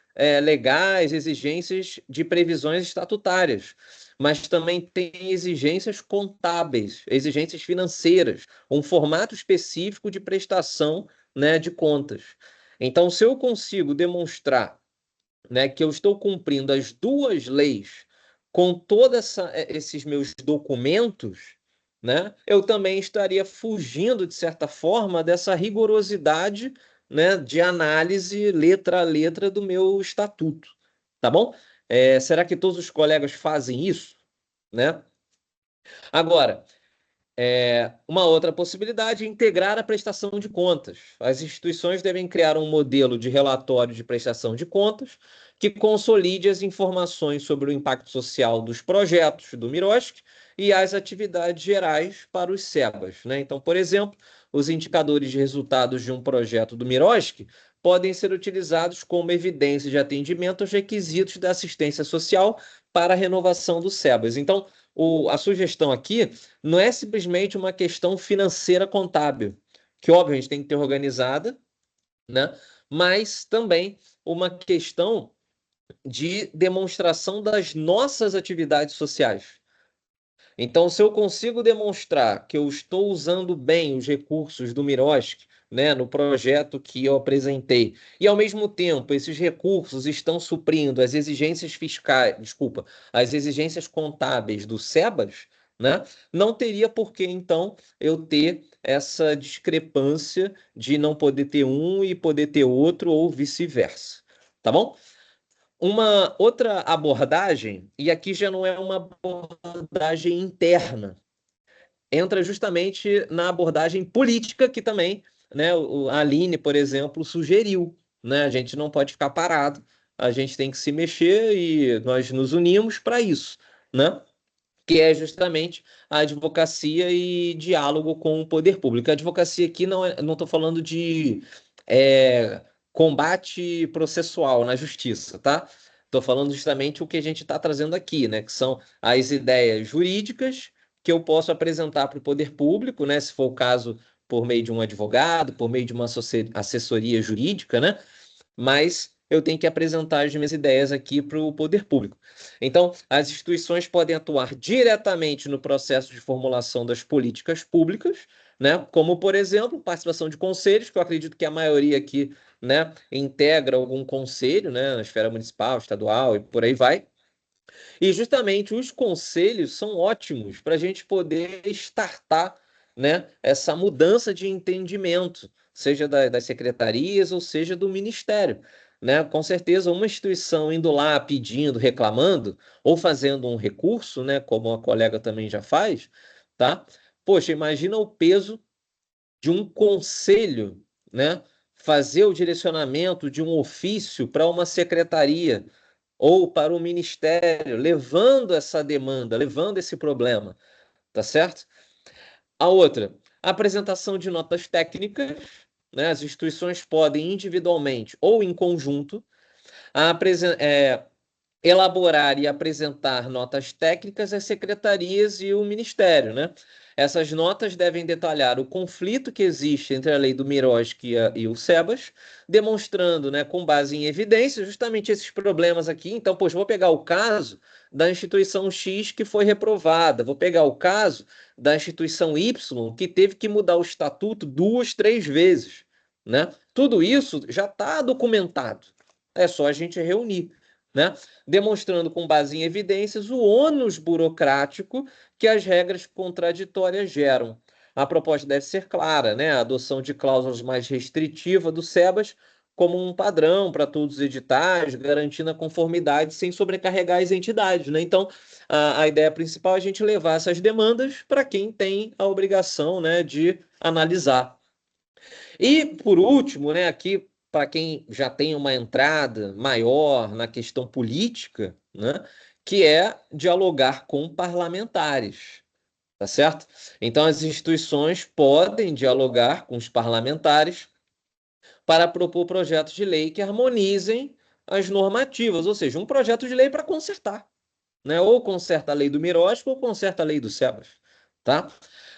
legais, exigências de previsões estatutárias, mas também tem exigências contábeis, exigências financeiras, um formato específico de prestação, né, de contas. Então, se eu consigo demonstrar, né, que eu estou cumprindo as duas leis com todos esses meus documentos, né, eu também estaria fugindo, de certa forma, dessa rigorosidade, né, de análise letra a letra do meu estatuto. Tá bom? Será que todos os colegas fazem isso? Né? Agora, uma outra possibilidade é integrar a prestação de contas. As instituições devem criar um modelo de relatório de prestação de contas que consolide as informações sobre o impacto social dos projetos do Mirosk e as atividades gerais para os SEBAs, né? Então, por exemplo, os indicadores de resultados de um projeto do Mirosk podem ser utilizados como evidência de atendimento aos requisitos da assistência social para a renovação do SEBAS. Então, a sugestão aqui não é simplesmente uma questão financeira contábil, que, óbvio, a gente tem que ter organizada, né? Mas também uma questão de demonstração das nossas atividades sociais. Então, se eu consigo demonstrar que eu estou usando bem os recursos do Mirosk, né, no projeto que eu apresentei, e ao mesmo tempo esses recursos estão suprindo as exigências fiscais, desculpa, as exigências contábeis do SEBAS, né, não teria por que, então, eu ter essa discrepância de não poder ter um e poder ter outro, ou vice-versa. Tá bom? Uma outra abordagem, e aqui já não é uma abordagem interna, entra justamente na abordagem política que também, né, a Aline, por exemplo, sugeriu, né? A gente não pode ficar parado, a gente tem que se mexer e nós nos unimos para isso, né? Que é justamente a advocacia e diálogo com o poder público. A advocacia aqui não estou falando de combate processual na justiça, tá? Estou falando justamente o que a gente está trazendo aqui, né? Que são as ideias jurídicas que eu posso apresentar para o poder público, né? Se for o caso, por meio de um advogado, por meio de uma assessoria jurídica, né? Mas eu tenho que apresentar as minhas ideias aqui para o poder público. Então, as instituições podem atuar diretamente no processo de formulação das políticas públicas, né? Como, por exemplo, participação de conselhos, que eu acredito que a maioria aqui, né, integra algum conselho, né, na esfera municipal, estadual e por aí vai. E justamente os conselhos são ótimos para a gente poder startar, né, essa mudança de entendimento, seja das secretarias ou seja do ministério. Né? Com certeza, uma instituição indo lá pedindo, reclamando, ou fazendo um recurso, né, como a colega também já faz, tá? Poxa, imagina o peso de um conselho, né, fazer o direcionamento de um ofício para uma secretaria ou para o ministério, levando essa demanda, levando esse problema, tá certo? A outra, a apresentação de notas técnicas, né? As instituições podem individualmente ou em conjunto elaborar e apresentar notas técnicas às secretarias e o ministério, né? Essas notas devem detalhar o conflito que existe entre a lei do Mirosk e o SEBAS, demonstrando, né, com base em evidências, justamente esses problemas aqui. Então, poxa, vou pegar o caso da instituição X que foi reprovada, vou pegar o caso da instituição Y que teve que mudar o estatuto 2, 3 vezes, né? Tudo isso já está documentado, é só a gente reunir. Né? Demonstrando com base em evidências o ônus burocrático que as regras contraditórias geram. A proposta deve ser clara, né? A adoção de cláusulas mais restritivas do SEBAS como um padrão para todos os editais, garantindo a conformidade sem sobrecarregar as entidades. Né? Então, a ideia principal é a gente levar essas demandas para quem tem a obrigação, né, de analisar. E, por último, né, aqui, para quem já tem uma entrada maior na questão política, né, que é dialogar com parlamentares, tá certo? Então, as instituições podem dialogar com os parlamentares para propor projetos de lei que harmonizem as normativas, ou seja, um projeto de lei para consertar, né? Ou conserta a lei do Mirosk ou conserta a lei do SEBAS, tá?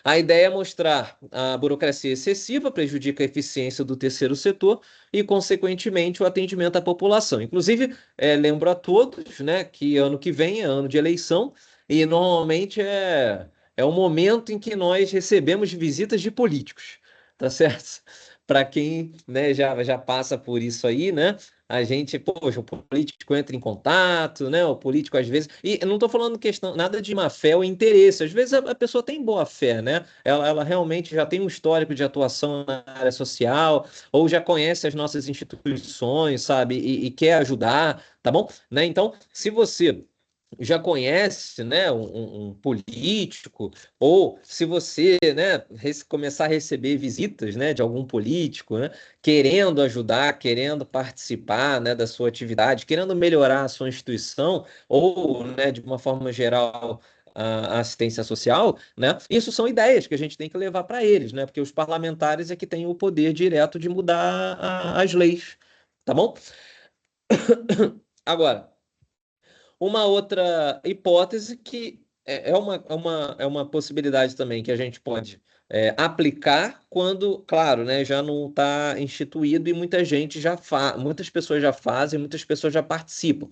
A ideia é mostrar a burocracia excessiva, prejudica a eficiência do terceiro setor e, consequentemente, o atendimento à população. Inclusive, lembro a todos, né, que ano que vem é ano de eleição E normalmente é o momento em que nós recebemos visitas de políticos, tá certo? Para quem, né, já passa por isso aí, né? A gente, poxa, o político entra em contato, né? O político às vezes. E eu não estou falando questão nada de má fé ou interesse. Às vezes a pessoa tem boa fé, né? Ela realmente já tem um histórico de atuação na área social, ou já conhece as nossas instituições, sabe? E quer ajudar, tá bom? Né? Então, se você já conhece, né, um político, ou se você, né, começar a receber visitas, né, de algum político, né, querendo ajudar, querendo participar, né, da sua atividade, querendo melhorar a sua instituição, ou, né, de uma forma geral, a assistência social, né, isso são ideias que a gente tem que levar para eles, né, porque os parlamentares é que têm o poder direto de mudar as leis, tá bom? Agora, uma outra hipótese que é uma possibilidade também que a gente pode aplicar quando, claro, né, já não está instituído e muitas pessoas já fazem, muitas pessoas já participam,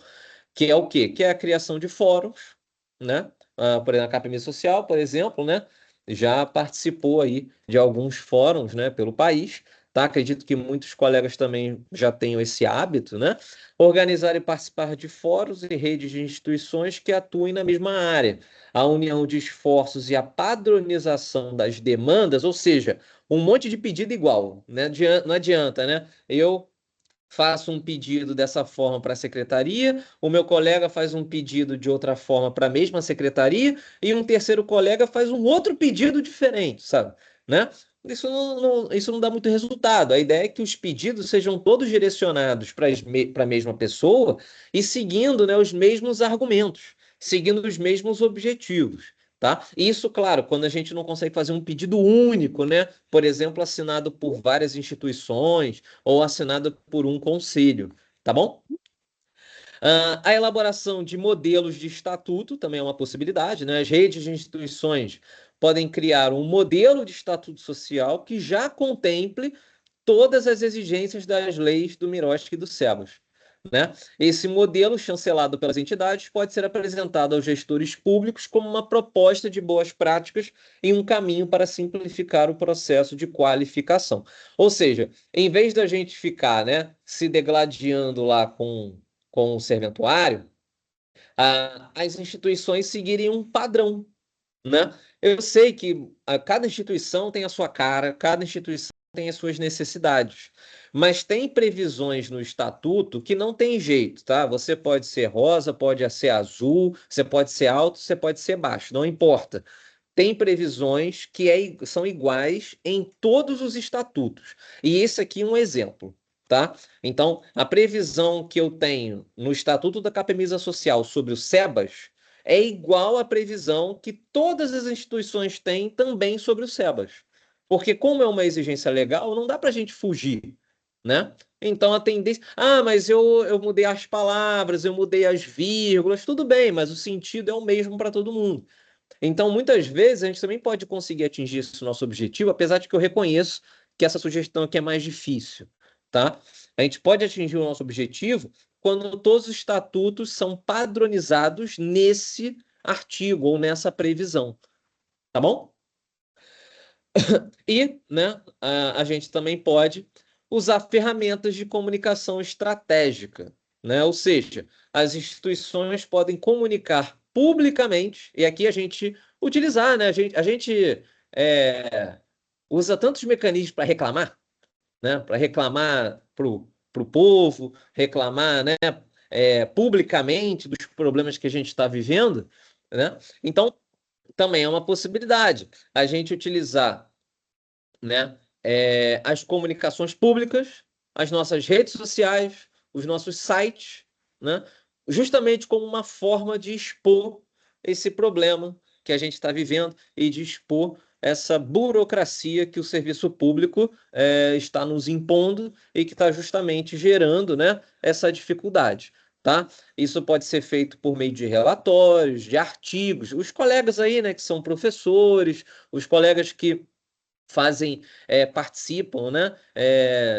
que é o quê? Que é a criação de fóruns, né? Por exemplo, a Academia Social, por exemplo, né? Já participou aí de alguns fóruns, né, pelo país, tá? Acredito que muitos colegas também já tenham esse hábito, né? Organizar e participar de fóruns e redes de instituições que atuem na mesma área. A união de esforços e a padronização das demandas, ou seja, um monte de pedido igual, né? Não adianta, né? Eu faço um pedido dessa forma para a secretaria, o meu colega faz um pedido de outra forma para a mesma secretaria e um terceiro colega faz um outro pedido diferente, sabe? Né? Isso não dá muito resultado. A ideia é que os pedidos sejam todos direcionados para a mesma pessoa e seguindo, né, os mesmos argumentos, seguindo os mesmos objetivos. Tá? Isso, claro, quando a gente não consegue fazer um pedido único, né? Por exemplo, assinado por várias instituições ou assinado por um conselho, tá bom? A elaboração de modelos de estatuto também é uma possibilidade, né? As redes de instituições podem criar um modelo de estatuto social que já contemple todas as exigências das leis do Miroski e do SEBAS. Né? Esse modelo, chancelado pelas entidades, pode ser apresentado aos gestores públicos como uma proposta de boas práticas e um caminho para simplificar o processo de qualificação. Ou seja, em vez da gente ficar, né, se degladiando lá com o serventuário, as instituições seguirem um padrão. Né? Eu sei que cada instituição tem a sua cara, cada instituição tem as suas necessidades, mas tem previsões no estatuto que não tem jeito, tá? Você pode ser rosa, pode ser azul, você pode ser alto, você pode ser baixo, não importa. Tem previsões que são iguais em todos os estatutos. E esse aqui é um exemplo. Tá? Então, a previsão que eu tenho no Estatuto da Capemisa Social sobre o SEBAS é igual à previsão que todas as instituições têm também sobre o SEBAS. Porque, como é uma exigência legal, não dá para a gente fugir, né? Então, a tendência... mas eu mudei as palavras, eu mudei as vírgulas, tudo bem, mas o sentido é o mesmo para todo mundo. Então, muitas vezes, a gente também pode conseguir atingir esse nosso objetivo, apesar de que eu reconheço que essa sugestão aqui é mais difícil, tá? A gente pode atingir o nosso objetivo quando todos os estatutos são padronizados nesse artigo ou nessa previsão, tá bom? E, né, a gente também pode usar ferramentas de comunicação estratégica, né? Ou seja, as instituições podem comunicar publicamente, e aqui a gente utilizar, né? A gente usa tantos mecanismos para reclamar, né? Para reclamar para o povo, reclamar, né? Publicamente dos problemas que a gente está vivendo, né? Então, também é uma possibilidade a gente utilizar, né, as comunicações públicas, as nossas redes sociais, os nossos sites, né, justamente como uma forma de expor esse problema que a gente está vivendo e de expor essa burocracia que o serviço público está nos impondo e que está justamente gerando, né, essa dificuldade. Tá? Isso pode ser feito por meio de relatórios, de artigos. Os colegas aí, né, que são professores, os colegas que participam, né,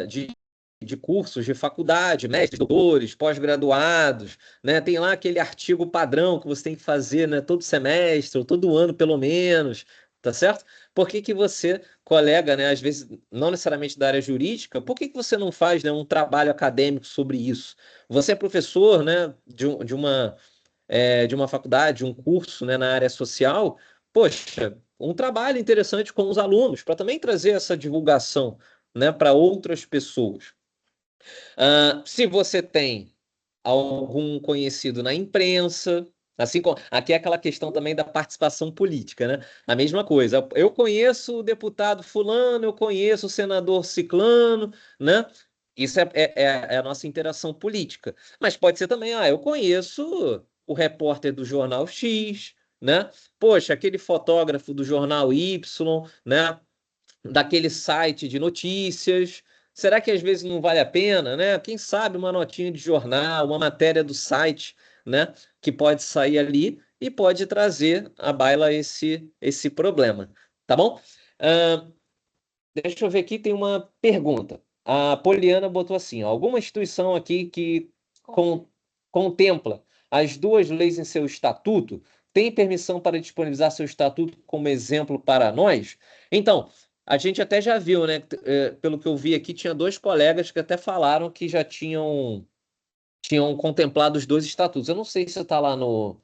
de de cursos de faculdade, mestres, doutores, pós-graduados, né? Tem lá aquele artigo padrão que você tem que fazer, né, todo semestre, ou todo ano, pelo menos, tá certo? Por que que você, colega, né, às vezes, não necessariamente da área jurídica, por que que você não faz, né, um trabalho acadêmico sobre isso? Você é professor, né, de uma faculdade, um curso, né, na área social, poxa, um trabalho interessante com os alunos, para também trazer essa divulgação, né, para outras pessoas. Se você tem algum conhecido na imprensa, assim como aqui é aquela questão também da participação política, né? A mesma coisa. Eu conheço o deputado fulano, eu conheço o senador ciclano, né? Isso é a nossa interação política. Mas pode ser também, eu conheço o repórter do jornal X, né? Poxa, aquele fotógrafo do jornal Y, né? Daquele site de notícias. Será que às vezes não vale a pena, né? Quem sabe uma notinha de jornal, uma matéria do site, né? Que pode sair ali e pode trazer à baila esse problema, tá bom? Deixa eu ver aqui, tem uma pergunta. A Poliana botou assim, ó, alguma instituição aqui que contempla as duas leis em seu estatuto tem permissão para disponibilizar seu estatuto como exemplo para nós? Então, a gente até já viu, né? Pelo que eu vi aqui, tinha 2 colegas que até falaram que já tinham contemplado os 2 estatutos. Eu não sei se está lá no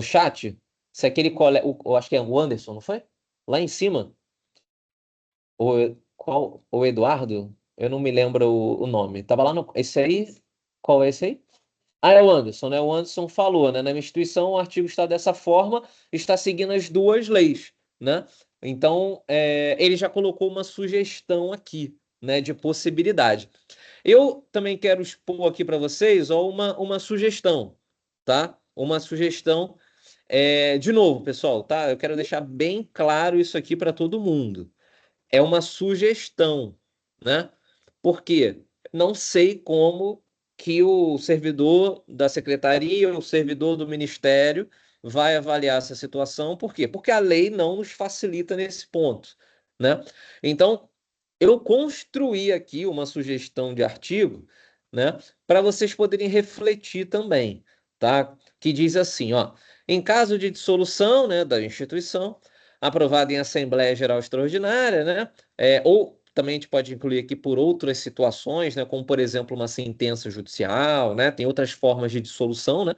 chat, se aquele colega, eu acho que é o Anderson, não foi? Lá em cima. O Eduardo? Eu não me lembro o nome. Tava lá no. Esse aí? Qual é esse aí? É o Anderson, né? O Anderson falou, né? Na minha instituição, o artigo está dessa forma, está seguindo as 2 leis, né? Então, ele já colocou uma sugestão aqui, né? De possibilidade. Eu também quero expor aqui para vocês, ó, uma sugestão, tá? Uma sugestão. De novo, pessoal, tá? Eu quero deixar bem claro isso aqui para todo mundo. É uma sugestão, né? Porque não sei como que o servidor da secretaria ou o servidor do ministério vai avaliar essa situação. Por quê? Porque a lei não nos facilita nesse ponto, né? Então, eu construí aqui uma sugestão de artigo, né, para vocês poderem refletir também, tá? Que diz assim, ó, em caso de dissolução, né, da instituição, aprovada em Assembleia Geral Extraordinária, né, ou também a gente pode incluir aqui por outras situações, né, como, por exemplo, uma sentença judicial, né, tem outras formas de dissolução, né,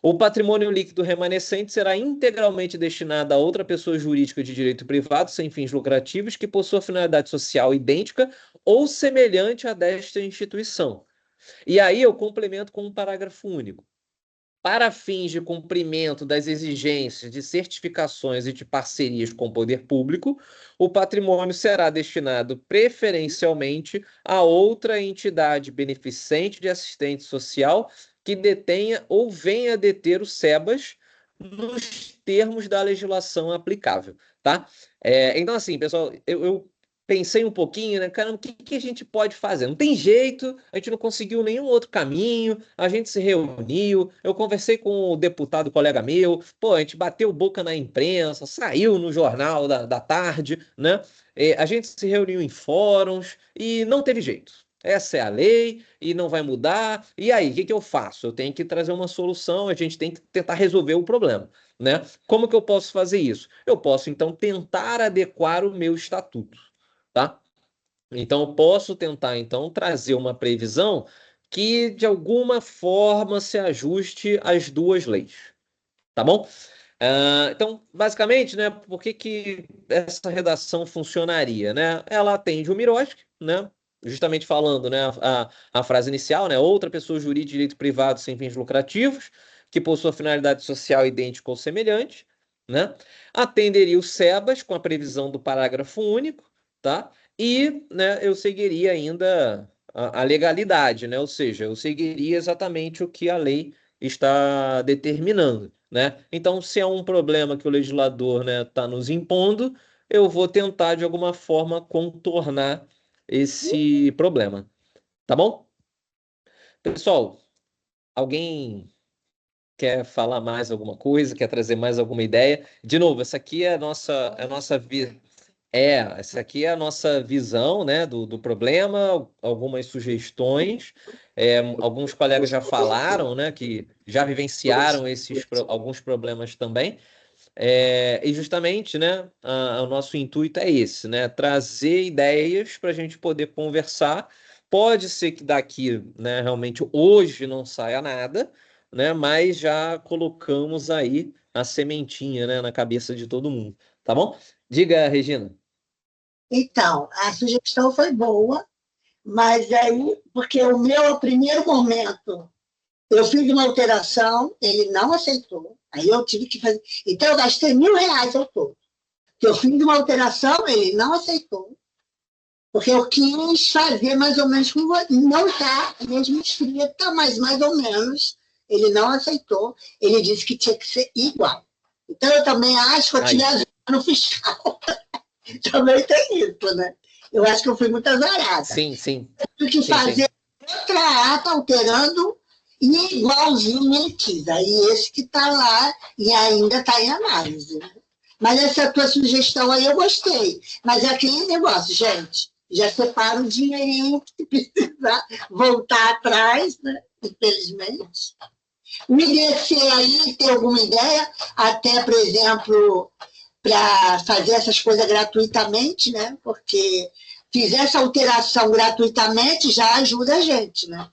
o patrimônio líquido remanescente será integralmente destinado a outra pessoa jurídica de direito privado sem fins lucrativos que possua finalidade social idêntica ou semelhante à desta instituição. E aí eu complemento com um parágrafo único. Para fins de cumprimento das exigências de certificações e de parcerias com o poder público, o patrimônio será destinado preferencialmente a outra entidade beneficente de assistente social que detenha ou venha a deter o SEBAS nos termos da legislação aplicável, tá? Então, assim, pessoal, eu pensei um pouquinho, né? Caramba, o que a gente pode fazer? Não tem jeito, a gente não conseguiu nenhum outro caminho, a gente se reuniu, eu conversei com o deputado colega meu, pô, a gente bateu boca na imprensa, saiu no jornal da tarde, né? A gente se reuniu em fóruns e não teve jeito. Essa é a lei e não vai mudar. E aí, o que eu faço? Eu tenho que trazer uma solução, a gente tem que tentar resolver o problema, né? Como que eu posso fazer isso? Eu posso, então, tentar adequar o meu estatuto, tá? Então, eu posso tentar, então, trazer uma previsão que, de alguma forma, se ajuste às 2 leis, tá bom? Então, basicamente, né, por que essa redação funcionaria, né? Ela atende o Miroski, né? Justamente falando, né, a frase inicial, né? Outra pessoa jurídica de direito privado sem fins lucrativos, que possua finalidade social idêntica ou semelhante, né? Atenderia o SEBAS com a previsão do parágrafo único, tá? E, né, eu seguiria ainda a legalidade, né? Ou seja, eu seguiria exatamente o que a lei está determinando, né? Então, se é um problema que o legislador, né, está nos impondo, eu vou tentar de alguma forma contornar esse problema, tá bom? Pessoal, alguém quer falar mais alguma coisa, quer trazer mais alguma ideia? De novo, essa aqui é a nossa Essa aqui é a nossa visão, né, do problema, algumas sugestões. Alguns colegas já falaram, né, que já vivenciaram alguns problemas também. E justamente, né, o nosso intuito é esse, né, trazer ideias para a gente poder conversar. Pode ser que daqui, né, realmente hoje não saia nada, né, mas já colocamos aí a sementinha, né, na cabeça de todo mundo, tá bom? Diga, Regina. Então, a sugestão foi boa, mas aí, porque o meu primeiro momento, eu fiz uma alteração, ele não aceitou, aí eu tive que fazer. Então, eu gastei R$1.000 ao todo. Eu fiz uma alteração, ele não aceitou, porque eu quis fazer mais ou menos como não está mesmo escrita, mas mais ou menos, ele não aceitou, ele disse que tinha que ser igual. Então, eu também acho que eu tive azar no fiscal. Também tem isso, né? Eu acho que eu fui muito azarada. Sim. Eu tive que fazer outra ata alterando e igualzinho ele quis. Aí esse que está lá e ainda está em análise. Mas essa tua sugestão aí eu gostei. Mas é aquele negócio, gente, já separa o dinheirinho que precisar voltar atrás, né? Infelizmente. O IDC aí tem alguma ideia? Até, por exemplo, para fazer essas coisas gratuitamente, né? Porque fizer essa alteração gratuitamente já ajuda a gente, né?